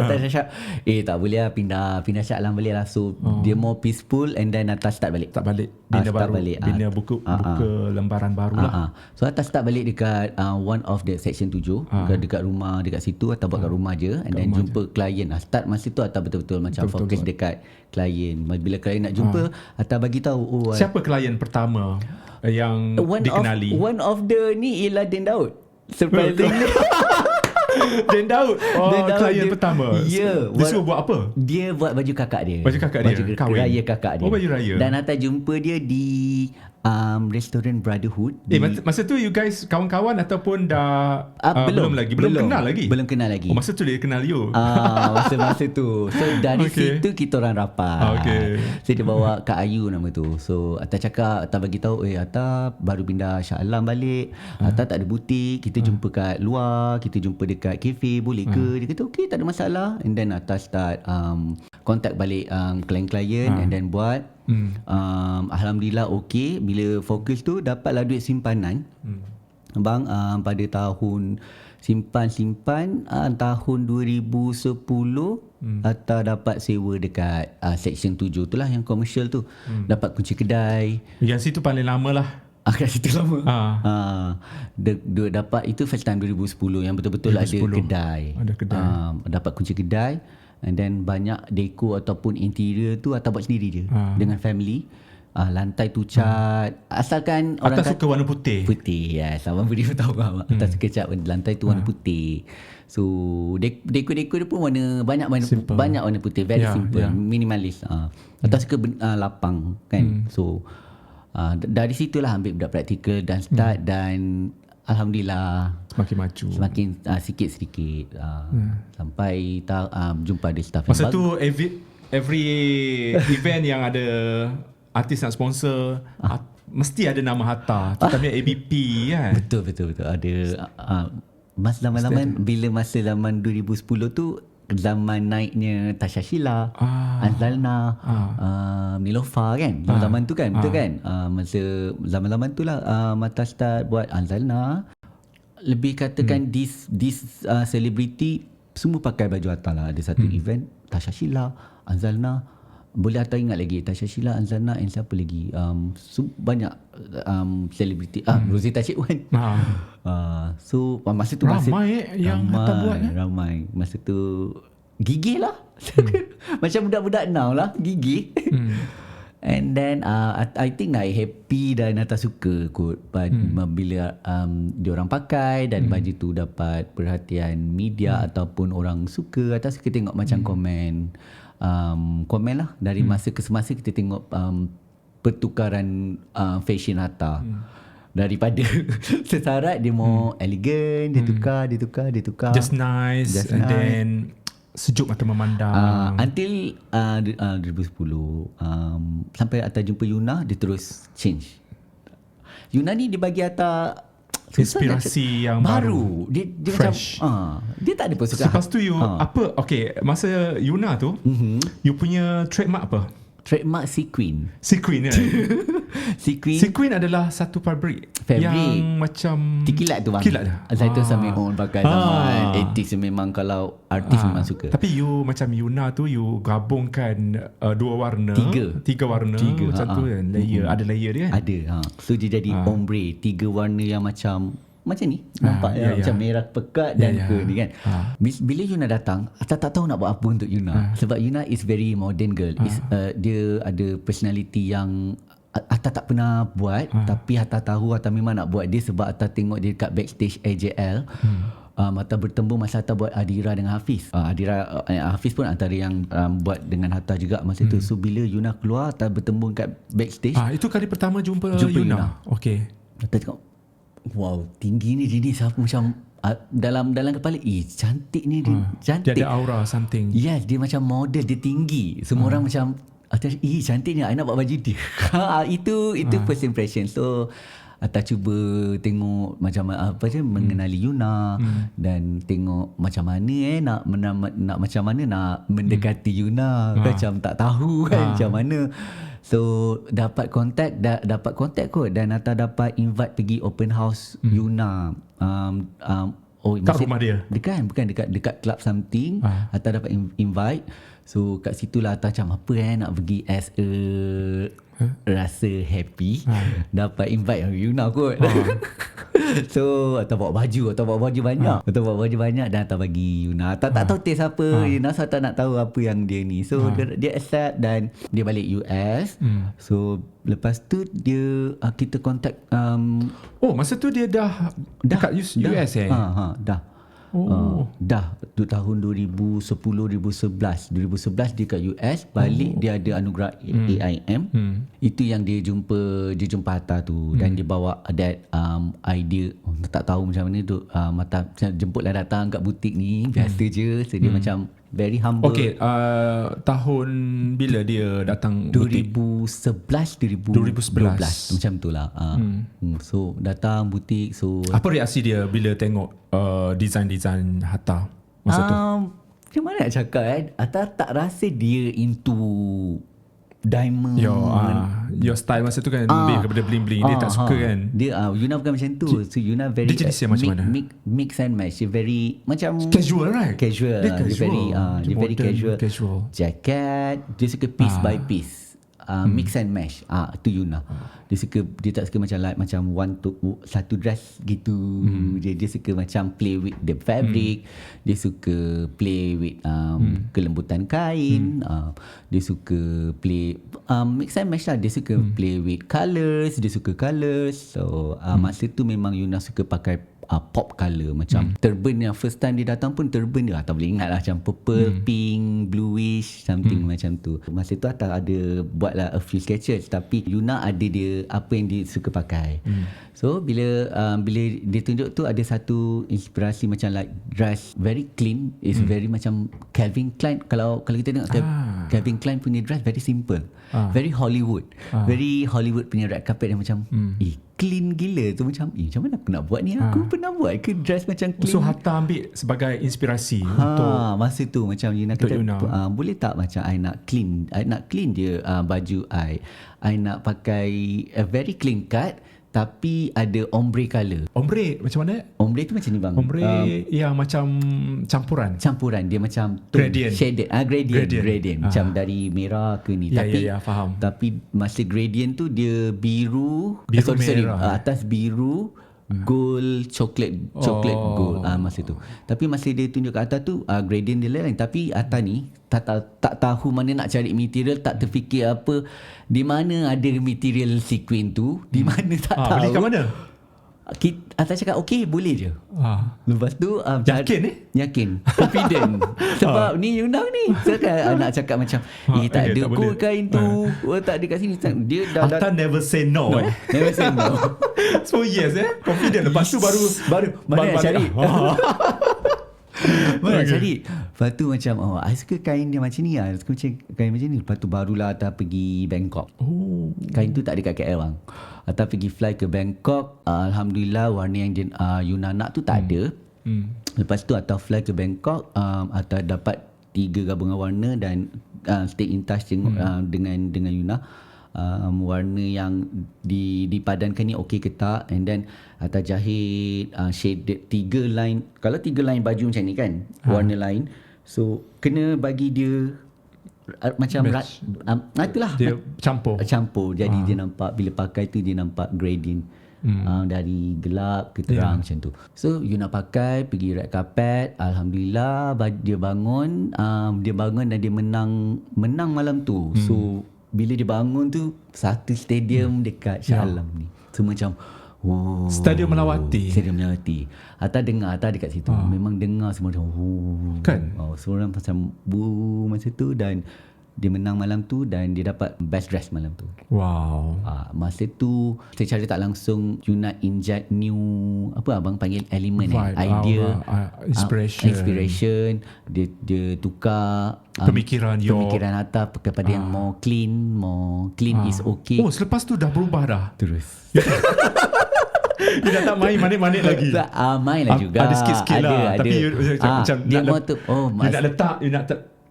Tak boleh lah, pindah Shah Alam balik lah. So dia more peaceful, and then Hatta start balik. Bina baru. Bina buka lembaran baru lah. So Hatta start balik dekat one of the section 7 dekat rumah, dekat situ Hatta buat kat rumah je, and then jumpa klien. Start masa tu Hatta betul-betul macam fokus dekat klien. Bila klien nak jumpa, Hatta bagi tahu siapa klien pertama yang dikenali. One of the ni ialah Den Daud. Surprisingly. Den Daud klien pertama. Ya. Dia suruh buat apa? Dia buat baju kakak dia. Baju kakak dia kahwin. Raya kakak dia. Baju raya. Dan Hatta jumpa dia di Restoran Brotherhood. Masa tu you guys kawan-kawan ataupun dah belum kenal lagi? Belum kenal lagi. Masa tu dia kenal you? Masa tu. So dari situ kita orang rapat. So dia bawa Kak Ayu nama tu. So Atta cakap, Atta bagi tahu, Atta baru pindah Shah Alam balik. Atta tak ada butik, kita jumpa kat luar, kita jumpa dekat kafe, boleh ke? Dia kata okey, tak ada masalah. And then Atta start contact balik klien-klien and then buat. Alhamdulillah okey. Bila fokus tu dapatlah duit simpanan. Bang, pada tahun simpan tahun 2010 Atta dapat sewa dekat Section 7 tu lah, yang komersial tu. Dapat kunci kedai. Yang situ paling lama lah. Kat situ lama. Dapat itu first time 2010 yang betul-betul 2010. Ada kedai. Dapat kunci kedai. And then banyak deco ataupun interior tu Atta buat sendiri je dengan family. Lantai tu cat. Asalkan orang Atta suka warna putih. Putih, yes. Abang Budi pun tahu kan. Atta suka cat lantai tu warna putih. So deco-deco dia pun banyak warna putih. Very simple, minimalis. Atta suka lapang kan. So dari situlah ambil budak praktikal dan start dan Alhamdulillah semakin maju. Semakin sikit-sikit sampai jumpa ada staff. Masa tu every event yang ada artis nak sponsor mesti ada nama Hatta. Terutamanya ABP kan. Betul. Ada masa zaman 2010 tu zaman naiknya Tasha Sheila, Anzalna, Nilofa kan. Zaman tu kan, betul kan? Masa zaman-zaman tu lah Mata start buat Anzalna. Lebih katakan this celebrity semua pakai baju Atta lah. Ada satu event Tasha Sheila, Anzalna. Boleh Atta ingat lagi Tasha Sheila, Anzalna and siapa lagi? Banyak selebriti. Rosita Cikwan. So masa tu ramai yang Atta buat. Ramai. Masa tu gigih lah. Macam budak-budak now lah, gigih. And then I think I happy dan Atta suka kot bila diorang pakai dan baju tu dapat perhatian media ataupun orang suka. Atta suka tengok macam komen lah. Dari masa ke semasa kita tengok pertukaran fashion Atta. Daripada sesarat dia mau elegan, dia tukar. Just nice. Then sejuk mata memandang. Until 2010 sampai Atta jumpa Yuna, dia terus change. Yuna ni dia bagi Atta inspirasi yang baru. Dia fresh. Macam dia tak ada pun suka. Lepas tu you apa? Okay, masa Yuna tu you punya trademark apa? Trademark Sequin. Sequin kan? Sequin adalah satu fabric yang macam kilat tu bang. Kilat dah. Zaitun Samiun pakai zaman 80s memang kalau artis memang suka. Tapi you macam Yuna tu you gabungkan dua warna, tiga warna macam tu kan. Layer, ada layer dia kan? Ada. So dia jadi ombre, tiga warna yang macam ni nampak macam merah pekat dan ke ni kan. Bila Yuna datang, Atta tak tahu nak buat apa untuk Yuna. Sebab Yuna is very modern girl. Dia ada personality yang Atta tak pernah buat, tapi Atta tahu Atta memang nak buat dia sebab Atta tengok dia dekat backstage AJL. Atta bertemu masa Atta buat Adira dengan Hafiz. Hafiz pun antara yang buat dengan Atta juga masa tu. So bila Yuna keluar, Atta bertemu kat backstage. Itu kali pertama jumpa Yuna. Okay. Atta cakap, wow, tinggi ni jenis apa macam dalam kepala cantik ni dia. Cantik. Dia ada aura something. Yes, dia macam model, dia tinggi. Semua orang macam cantik ni, I nak buat baju dia. Itu first impression. So Atta cuba tengok macam mengenali Yuna dan tengok macam mana nak macam mana nak mendekati Yuna. Macam tak tahu kan macam mana. So dapat kontak kot dan Atta dapat invite pergi open house Yuna. Kat rumah dia? Bukan dekat club something. Atta dapat invite. So kat situlah Atta macam apa nak pergi as a rasa happy. Dapat invite Yuna kot. So Atta bawa baju banyak. Atta bawa baju banyak dan Atta bagi Yuna. Atta tak tahu taste apa Yuna, so Atta nak tahu apa yang dia ni. So dia accept dan dia balik US. So lepas tu kita contact masa tu dia dah dekat US dah. Dah tu tahun 2011 dia kat US, balik dia ada anugerah AIM. Itu yang dia jumpa Hatta tu, dan dia bawa that idea, tak tahu macam mana tu, macam jemputlah datang kat butik ni biasa je. So dia macam very humble. Okay, tahun bila dia datang butik? 2011 macam tu lah. So datang butik. So Apa reaksi dia bila tengok design Hatta masa tu? Macam mana nak cakap tak rasa dia into diamond. Your style masa tu kan lebih kepada bling-bling. Dia tak suka kan? Dia Yuna bukan macam tu. So Yuna very dia jenis yang macam mana? Mix and match. Dia very macam casual, right? Casual. Dia casual. Dia very casual. Jacket, dia suka piece by piece. Mix and match. Tu Yuna. Dia tak suka macam satu dress gitu. Dia suka macam play with the fabric. Dia suka play with kelembutan kain. Dia suka play mix and match lah. Dia suka play with colours. Dia suka colours. So masa tu memang Yuna suka pakai pop colour. Macam turban yang first time dia datang pun, turban dia tak boleh ingat lah, macam purple, pink, bluish, something macam tu. Masa tu Atta ada buat lah a few sketches, tapi Yuna ada dia apa yang dia suka pakai. So bila dia tunjuk tu, ada satu inspirasi macam like dress very clean, is very macam Calvin Klein. Kalau kita tengok Calvin Klein punya dress very simple, very Hollywood, very Hollywood punya red carpet yang macam clean gila tu. Macam macam mana aku nak buat ni, aku pernah buat ke dress macam clean. So Hatta ambil sebagai inspirasi untuk masa tu macam Yuna kata, boleh tak macam I nak clean dia baju I nak pakai a very clean cut tapi ada ombre colour. Ombre macam mana? Ombre tu macam ni bang. Ombre yang macam campuran. Dia macam gradient. Shaded. Gradient. Macam dari merah ke ni. Faham. Tapi masa gradient tu dia biru merah. Atas biru, gold, coklat gold masa tu. Tapi masa dia tunjuk kat atas tu gradient dia lain. Tapi atas ni tak tahu mana nak cari material, tak terfikir apa, di mana ada material sequin tu, di mana tak tahu. Beli kat mana? Atas cakap okey, boleh je. Lepas tu yakin, confident. Sebab ni Yuna ni sekarang nak cakap macam tak ada kot kain tu, tak ada kat sini. Dia Hatta never say no. Never say no. So yes, confident. Lepas tu baru mana nak cari. Mana nak cari. Lepas tu macam I suka kain dia macam ni, I suka macam kain macam ni. Lepas tu barulah Atta pergi Bangkok. Kain tu tak ada kat KL bang. Atta pergi fly ke Bangkok. Alhamdulillah warna yang Yuna nak tu tak ada. Lepas tu Atta fly ke Bangkok. Atta dapat 3 gabungan warna dan stay in touch dengan Yuna. Warna yang dipadankan ni okey ke tak, and then Atta jahit shaded 3 line. Kalau 3 line baju macam ni kan, warna lain, so kena bagi dia macam itulah dia campur. Jadi dia nampak, bila pakai tu dia nampak gradient dari gelap ke terang macam tu. So Yuna pakai pergi red carpet. Alhamdulillah dia bangun dan dia menang malam tu. So bila dia bangun tu, satu stadium dekat Shah Alam ni. So macam Stadium Melawati. Atta dengar, Atta dekat situ. Memang dengar semua macam kan? Semua orang macam masa tu, dan dia menang malam tu dan dia dapat best dress malam tu. Wow. Masa tu secara tak langsung Yuna inject new, apa abang panggil, element, idea, inspiration. Dia tukar pemikiran Atta kepada yang more clean is okay. Selepas tu dah berubah dah. Terus dia dah tak main manik-manik lagi. Main lah juga. Ada sikit-sikit lah. Tapi macam dia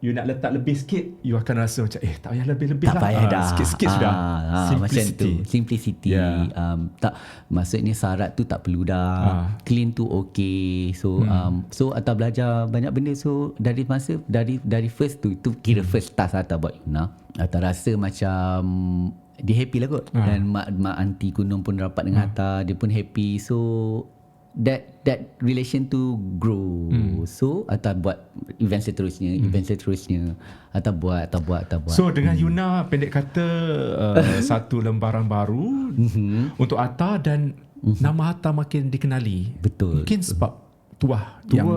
you nak letak lebih sikit, you akan rasa macam tak payah lebih-lebih lah. Tak payah dah. Sikit-sikit sudah. Macam tu. Simplicity. Tak, maksudnya syarat tu tak perlu dah. Clean tu okay. So Atta belajar banyak benda. So dari first tu, itu kira first task Atta buat Yuna. Atta rasa macam dia happy lah kot. Dan mak aunty Kunung pun rapat dengan Atta. Dia pun happy. So that relation to grow. So Atta buat event seterusnya. Atta buat. So dengan Yuna, pendek kata satu lembaran baru untuk Atta, dan nama Atta makin dikenali. Betul. Mungkin sebab tuah yang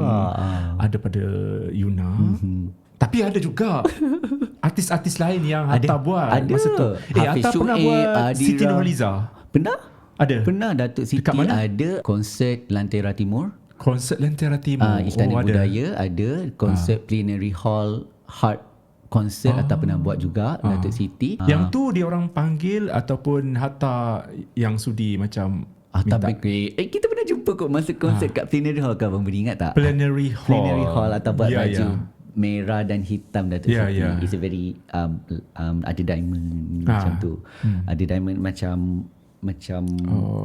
ada pada Yuna. Tapi ada juga artis-artis lain yang Hatta buat ada. masa tu. Hafiz Hatta pernah Shoaib, buat Adira. Siti Nurhaliza. Pernah? Ada. Pernah Datuk Siti Dekat mana? ada konsert Lentera Timur. Konsert Lentera Timur. Istana ada. Budaya ada konsert Plenary Hall Heart Concert Hatta pernah buat juga Datuk Siti. Yang tu dia orang panggil ataupun Hatta yang sudi macam Hatta minta kita pernah jumpa kot masa konsert kat Plenary Hall, kau ingat tak? Plenary Hall. Plenary Hall Hatta buat Ya, baju ya. merah dan hitam Datuk Ya, Siti. ya. It's a very ada diamond macam tu. Ada diamond macam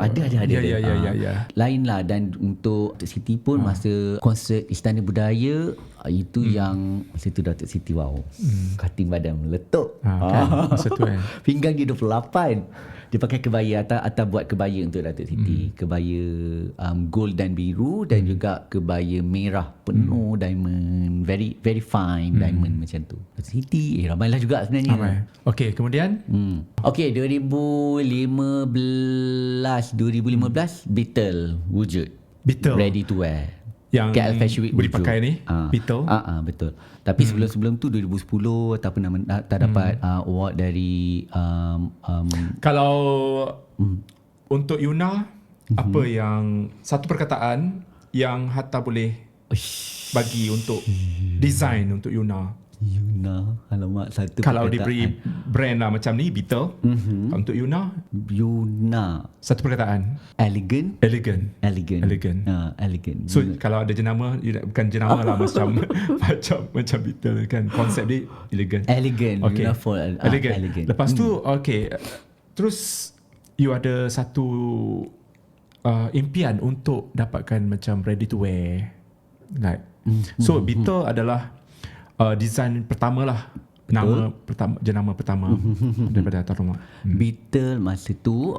ada Ya. lain lah. Dan untuk Datuk Siti pun masa konsert Istana Budaya itu yang masa tu Datuk Siti kating badan meletup Kan? Masa tu kan. pinggang dia 28. Dia pakai kebaya Atta buat kebaya untuk Datuk Siti. Kebaya gold dan biru dan juga kebaya merah penuh diamond, very very fine diamond macam tu. Datuk Siti ramailah juga sebenarnya. Ramai. Okey, kemudian Okey, 2015 Beetle wujud. Beetle. Ready to wear. yang KL Fashion Week boleh wujud. pakai ni, Beetle. Betul. Tapi sebelum tu 2010 tak pernah tak dapat award dari Kalau untuk Yuna, apa yang satu perkataan yang Hatta boleh bagi untuk design untuk Yuna? alamak satu Kalau perkataan. diberi brand lah macam ni, Beetle. Untuk Yuna, satu perkataan elegant. elegant. So kalau ada jenama, bukan jenama lah, macam macam Beetle kan, konsep dia elegant. Okay. Elegant. Lepas tu okay, terus you ada satu impian untuk dapatkan macam ready to wear, like so Beetle adalah design pertama lah, jenama pertama daripada Hatta Rumah. Beetle masa tu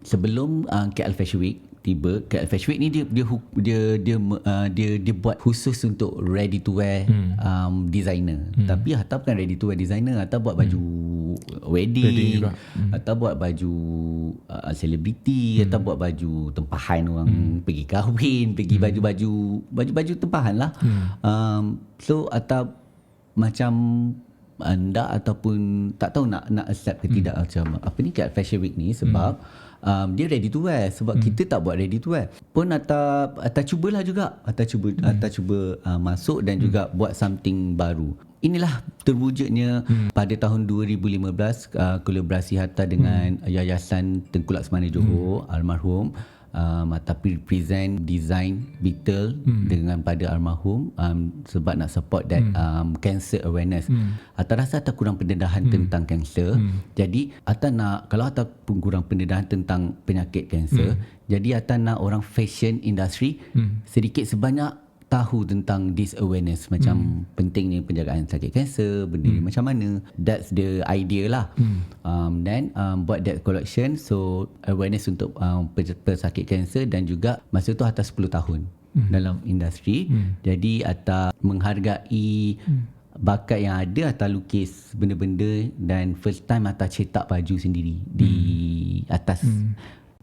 sebelum KL Fashion Week tiba. KL Fashion Week ni dia buat khusus untuk ready to wear designer. Tapi Hatta bukan ready to wear designer, Hatta buat baju wedding juga. Hatta buat baju selebriti, Hatta buat baju tempahan orang pergi kahwin, pergi baju tempahan lah. So Hatta macam anda ataupun tak tahu nak accept ke tidak macam apa ni KL Fashion Week ni, sebab dia ready to wear, sebab kita tak buat ready to wear pun. Hatta cubalah juga, Hatta cuba masuk dan juga buat something baru. Inilah terwujudnya pada tahun 2015 kolaborasi Hatta dengan Yayasan Tengku Laksmana Johor almarhum. Hatta present design Beetle dengan pada almarhum sebab nak support that cancer awareness. Hatta rasa Hatta kurang pendedahan tentang cancer. Jadi Hatta nak, kalau Hatta pun kurang pendedahan tentang penyakit kanser, jadi Hatta nak orang fashion industry sedikit sebanyak tahu tentang this awareness, macam pentingnya penjagaan sakit kanser, benda ni macam mana. That's the idea lah. Then buat that collection, so awareness untuk pesakit kanser, dan juga masa tu Hatta 10 tahun dalam industri. Jadi Hatta menghargai bakat yang ada. Hatta lukis benda-benda, dan first time Hatta cetak baju sendiri di atas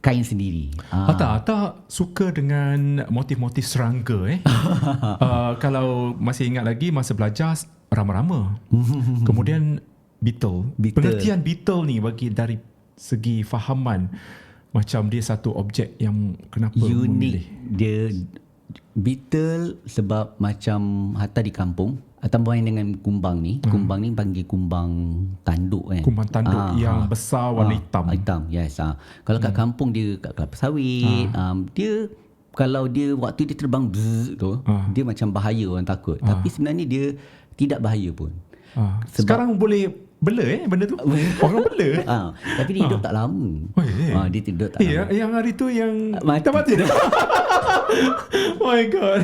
kain sendiri. Hatta suka dengan motif-motif serangga kalau masih ingat lagi masa belajar rama-rama. Kemudian Beetle. Pengertian Beetle ni dari segi fahaman, macam dia satu objek yang kenapa memilih. Dia Beetle sebab macam Hatta di kampung, Hatta main dengan kumbang ni. Kumbang ni panggil kumbang tanduk kan. Kumbang tanduk yang besar warna hitam. Hitam, yes. Kalau kat kampung dia kat kelapa sawit, dia kalau dia waktu dia terbang tu, dia macam bahaya, orang takut. Tapi sebenarnya dia tidak bahaya pun. Sekarang boleh bela benda tu. Orang bela. Tapi dia hidup tak lama. Dia hidup tak lama. Yang hari tu yang mati dah. Oh my god.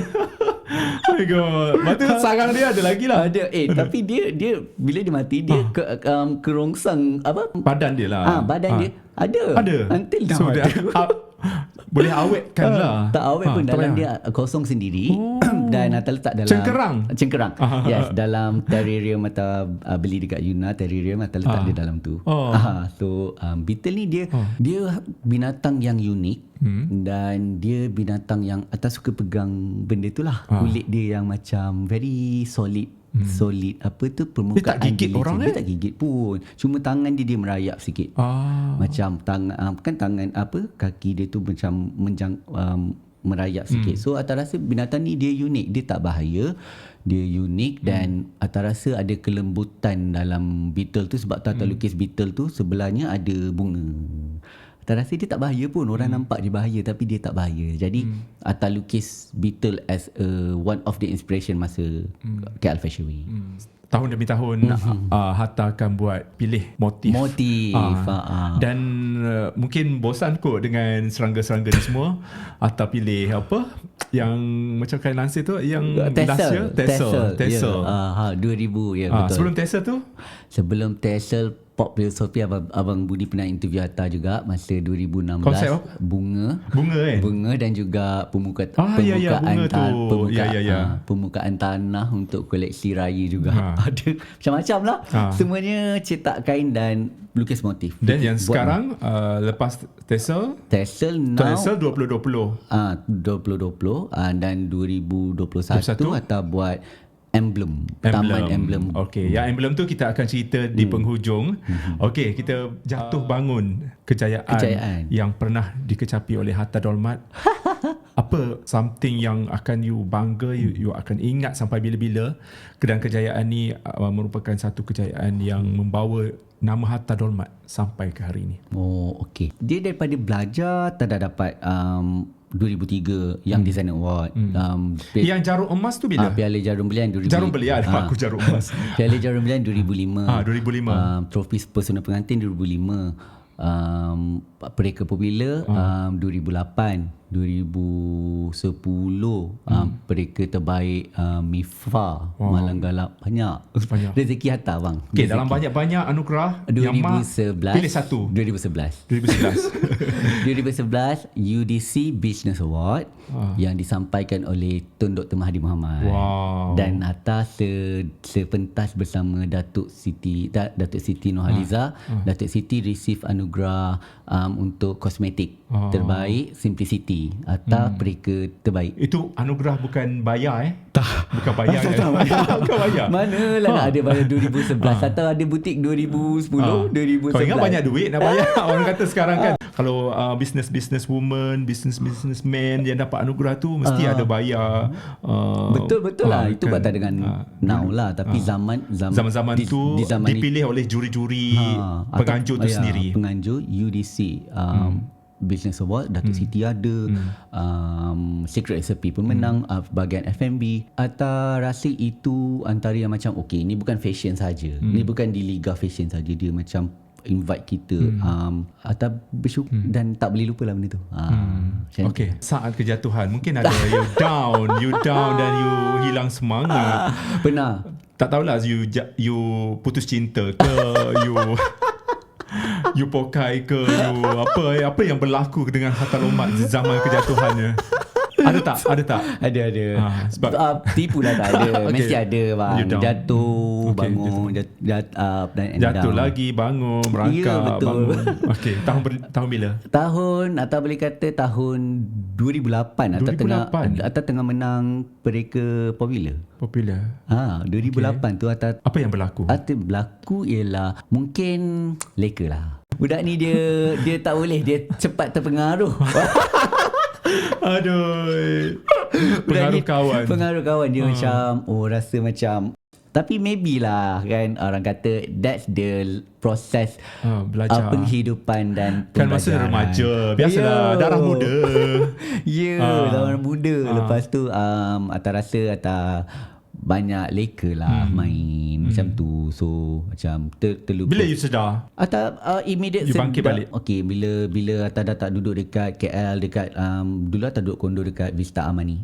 Oh my god. Mati sarang dia ada lagi lah. Tapi dia bila dia mati, dia kerongsang apa? Badan dia lah. Badan dia Ada. Until now So, ada. boleh awetkan lah. Tak awet pun, tak dalam payah. dia kosong sendiri. Dan Atta letak dalam Cengkerang. Yes, dalam terrarium Atta beli dekat Yuna terrarium, Atta letak dia dalam tu. So beetle ni dia binatang yang unik. Dan dia binatang yang Atta suka pegang benda tu lah. Kulit dia yang macam very solid. Apa tu, permukaan Dia tak gigit orang dia tak gigit pun, cuma tangan dia merayap sikit. Macam tangan kan tangan kaki dia tu macam merayap sikit. So Atta rasa binatang ni dia unik, dia tak bahaya, dia unik. Dan Atta rasa ada kelembutan dalam beetle tu, sebab Atta lukis beetle tu sebelahnya ada bunga. Atta rasa dia tak bahaya pun. Orang nampak dia bahaya tapi dia tak bahaya. Jadi Atta lukis beetle as one of the inspiration masa KL Fashion Week. Tahun demi tahun Hatta akan buat pilih motif. Dan mungkin bosan kot dengan serangga-serangga ni semua. Hatta pilih apa yang macam kain lansir tu, yang Tassel. 2000 betul. Sebelum Tassel tu, sebelum Tassel, Pop Philosophy, Abang Budi pernah interview Hatta juga masa 2016. Konsep apa? Bunga dan juga permukaan tanah untuk koleksi raya juga. Ada macam-macam lah. Semuanya cetak kain dan lukis motif. Dan yang sekarang lepas Tassel now 2020 dan 2021 Hatta buat Taman Emblem. Okey, yang emblem tu kita akan cerita di penghujung. Okey, kita jatuh bangun kejayaan yang pernah dikecapi oleh Hatta Dolmat. Apa something yang akan you bangga, you akan ingat sampai bila-bila? Dan kejayaan ni merupakan satu kejayaan yang membawa nama Hatta Dolmat sampai ke hari ini. Okey. Dia daripada belajar tak dah dapat 2003 Young Designer Award. Yang jarum emas tu bila? Piala Jarum Belian 2005. Jarum Belian, aku jarum emas. Piala Jarum Belian 2005. 2005. Trofi Pesona Pengantin 2005. Pereka Popular 2008. 2010 Pereka Terbaik MIFA Malang Galap. Banyak rezeki Hatta bang. Okay, dalam banyak-banyak anugerah 2011 pilih satu. 2011 UDC Business Award yang disampaikan oleh Tun Dr. Mahathir Mohamad. Dan Hatta sepentas bersama Datuk Siti Nurhaliza. Datuk Siti receive anugerah untuk kosmetik terbaik Simplicity. Hatta pereka terbaik. Itu anugerah bukan bayar bukan bayar bukan bayar. Manalah nak ada bayar 2011 atau ada butik 2010 2011. Kau ingat banyak duit nak bayar. Orang kata sekarang kan kalau business woman, businessman yang dapat anugerah tu mesti ada bayar. Betul lah. Itu buat tak dengan now lah. Tapi zaman tu dipilih oleh juri-juri penganjur tu sendiri. Penganjur UDC Business Award, Datuk Siti ada, Secret Recipe pemenang, bahagian F&B. Atta rasa itu antara yang macam okey, ni bukan fashion saja. Ni bukan di liga fashion saja, dia macam invite kita. Atta bersyukur dan tak boleh lupa lah benda tu. Okey, saat kejatuhan mungkin ada you down dan you hilang semangat. Pernah. Tak tahulah you putus cinta ke, you pokai ke, apa yang berlaku dengan Hatta Dolmat zaman kejatuhannya? Ada tak? Ada. Sebab tipu dah tak ada. Okay. Mesti ada bang. Jatuh, bangun, up dan jatuh down. lagi, bangun, merangkak, bangun. Okey, tahun bila? Atta boleh kata tahun 2008. Atta tengah menang Pereka Popular. 2008 tu Atta. Apa yang berlaku? Atta berlaku ialah mungkin leka lah. Budak ni dia tak boleh, dia cepat terpengaruh. Aduh. Pengaruh kawan dia macam rasa macam, tapi maybe lah kan, orang kata that's the proses belajar penghidupan dan kan masa remaja biasalah, darah muda. darah muda. Lepas tu Atta rasa Atta banyak leka lah main macam tu. So macam terlupa. Bila you sedar? Atau immediate You bangkit balik? Okay, bila Atta dah tak duduk dekat KL, dekat dulu Atta duduk kondo dekat Vista Amani.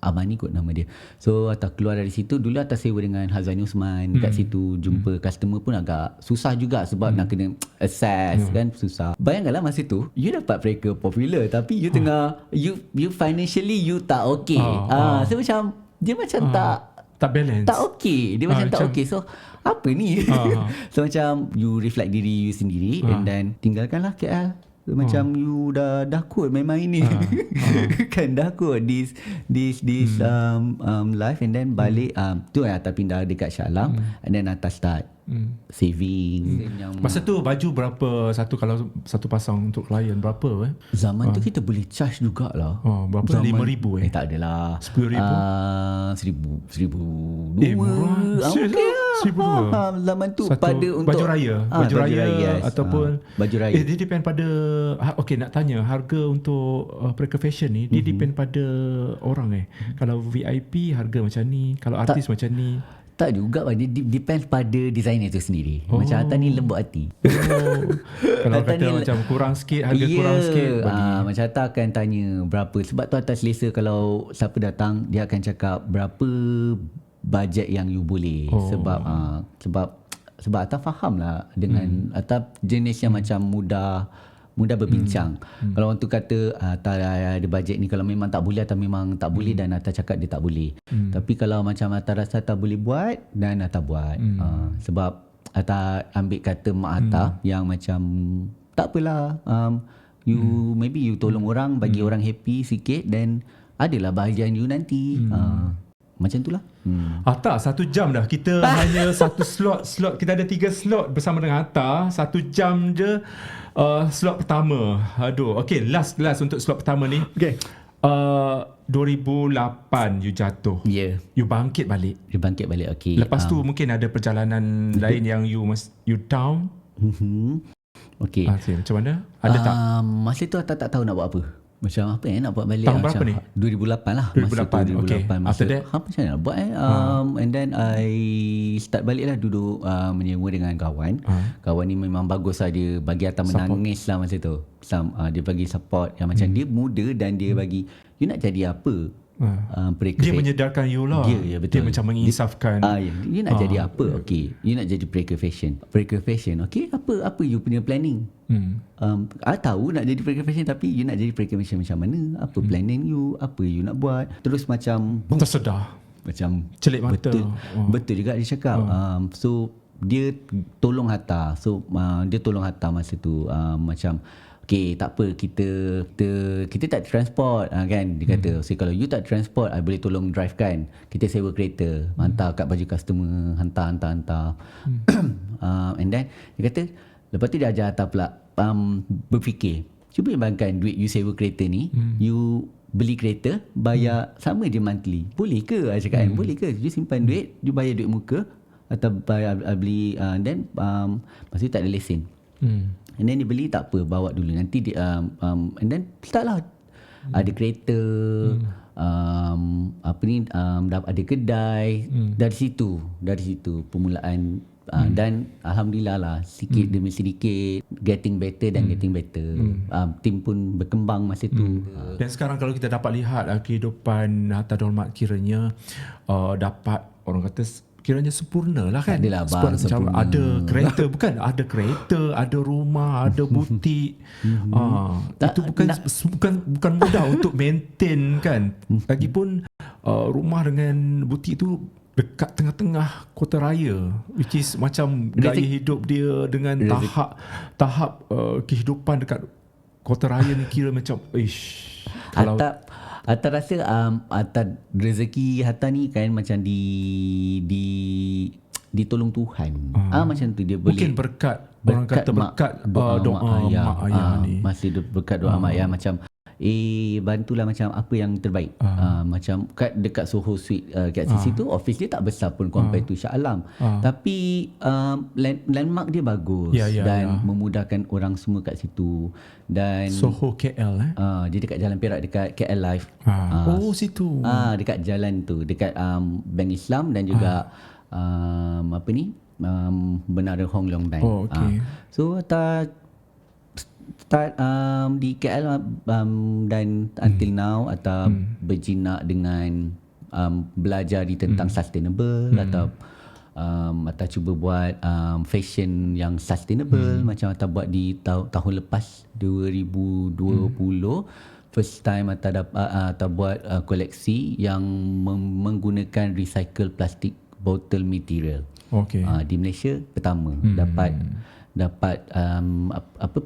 Amani kot nama dia. So Atta keluar dari situ. Dulu Atta sewa dengan Hazani Usman dekat situ. Jumpa customer pun agak susah juga sebab nak kena access kan, susah. Bayangkanlah masa tu you dapat mereka popular tapi you tengah you financially you tak okay. So macam dia macam tak balance. tak okay. Dia macam tak okay. So apa ni? So macam you reflect diri you sendiri and then tinggalkanlah KL. So, macam you dah kot main-main ni. Kan dah kot this life and then balik tu Atta pindah dekat Shah Alam and then Atta start saving. Masa tu baju berapa satu, kalau satu pasang untuk klien berapa Zaman tu kita boleh charge jugalah. Berapa? 5,000 tak adalah. 10,000? 1,000 murah. Serius okay lah? 1,000 zaman tu Satu pada untuk baju raya. Baju raya yes. ataupun baju raya. dia depend pada okay, nak tanya harga untuk Preca Fashion ni dia depend pada orang Kalau VIP harga macam ni, kalau artis macam ni. Tak juga, dia depends pada designer tu sendiri. Macam Atta ni lembut hati. Kalau Atta kata macam kurang sikit, harga kurang sikit bagi. Macam Atta akan tanya berapa. Sebab tu Atta selesa kalau siapa datang dia akan cakap berapa bajet yang you boleh. Sebab Atta faham lah dengan Atta jenis yang macam mudah berbincang. Kalau orang tu kata Atta ada bajet ni, kalau memang tak boleh Atta memang tak boleh dan Atta cakap dia tak boleh. Tapi kalau macam Atta rasa Atta boleh buat dan Atta buat. Sebab Atta ambil kata mak Atta yang macam tak apalah, maybe you tolong orang, bagi orang happy sikit dan adalah bahagian you nanti. Macam tu lah. Tak, 1 jam dah. Kita hanya satu slot. Kita ada 3 slot bersama dengan Atta. 1 jam je slot pertama. Aduh. Okay, last untuk slot pertama ni. Okay. 2008 you jatuh. Yeah. You bangkit balik. Okay. Lepas tu mungkin ada perjalanan lain yang you down. Okay. Macam mana? Ada tak? Masa tu Atta tak tahu nak buat apa. Macam apa nak buat balik. Tahun berapa ni? 2008 lah. 2008. Okay. After that? Macam mana nak buat and then I start balik lah duduk menyewa dengan kawan. Kawan ni memang bagus lah. Dia bagi Atta menangis lah masa tu. Dia bagi support yang macam dia muda dan dia bagi you nak jadi apa. Dia menyedarkan you lah. Ya, betul. Dia macam menginsafkan. You nak jadi apa? Okay, you nak jadi Preca Fashion. Okay, apa you punya planning? Tahu nak jadi Preca Fashion, tapi you nak jadi Preca Fashion macam mana? Apa planning you? Apa you nak buat? Terus macam tersedar, macam celik mata. Betul juga dia cakap. So dia tolong Atta. Dia tolong Atta masa tu macam okay, tak apa, kita tak transport kan, dia kata. So kalau you tak transport, I boleh tolong drive kan. Kita sewa kereta, hantar kat baju customer, hantar. And then dia kata, lepas tu dia ajar Atta pula berfikir, cuba bayangkan duit you sewa kereta ni, you beli kereta, bayar sama je monthly. Boleh ke? I cakap kan, boleh ke? You simpan duit, you bayar duit muka atau bayar beli then masa tu tak ada lesen. And then dia beli, tak apa, bawa dulu nanti dia, and then start lah. Ada kereta, ada kedai. Dari situ permulaan. Dan Alhamdulillah lah, sikit demi sedikit getting better. Tim pun berkembang masa tu. Dan sekarang kalau kita dapat lihat kehidupan Hatta Dolmat kiranya dapat, orang kata kiranya sempurna lah kan. Adalah bang, macam ada kereta, bukan ada kereta, ada rumah, ada butik. Itu bukan mudah untuk maintain kan. Lagipun rumah dengan butik tu dekat tengah-tengah kota raya, which is macam gaya hidup dia dengan tahap kehidupan dekat kota raya ni kira macam kalau Atta rasa Atta rezeki Hatta ni kan macam ditolong Tuhan. Macam tu dia boleh. Mungkin berkat orang kata berkat doa mak ayah ni. Masih berkat doa mak ayah macam bantulah macam apa yang terbaik. Macam dekat Soho Suite kat situ office dia tak besar pun compare to Shah Alam. Tapi landmark dia bagus dan memudahkan orang semua kat situ. Dan Soho KL dia dekat Jalan Perak dekat KL Live. Situ. Dekat jalan tu, dekat Bank Islam dan juga Menara Hong Leong Bank. So start di KL dan until now atau berjinak dengan belajar tentang sustainable atau cuba buat fashion yang sustainable macam atau buat di tahun lepas 2020 first time atau buat koleksi yang menggunakan recycle plastic bottle material. Di Malaysia pertama dapat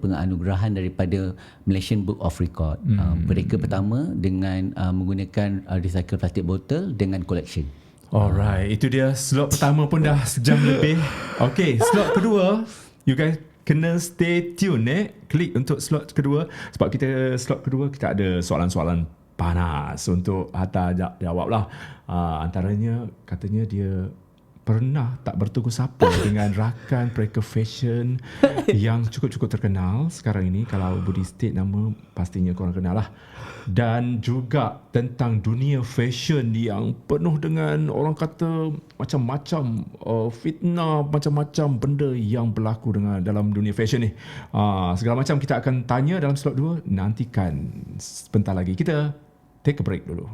penganugerahan daripada Malaysian Book of Record. Mereka pertama dengan menggunakan recycle plastic bottle dengan collection. Alright, itu dia slot pertama pun dah sejam lebih. Okay, slot kedua, you guys kena stay tune klik untuk slot kedua sebab slot kedua kita ada soalan-soalan panas untuk Hatta jawab lah. Antaranya katanya dia pernah tak bertegur sapa dengan rakan Preker Fashion yang cukup-cukup terkenal sekarang ini. Kalau Budi state nama pastinya korang kenal lah. Dan juga tentang dunia fashion yang penuh dengan orang kata macam-macam fitnah, macam-macam benda yang berlaku dalam dunia fashion ni. Segala macam kita akan tanya dalam slot 2. Nantikan sebentar lagi. Kita take a break dulu.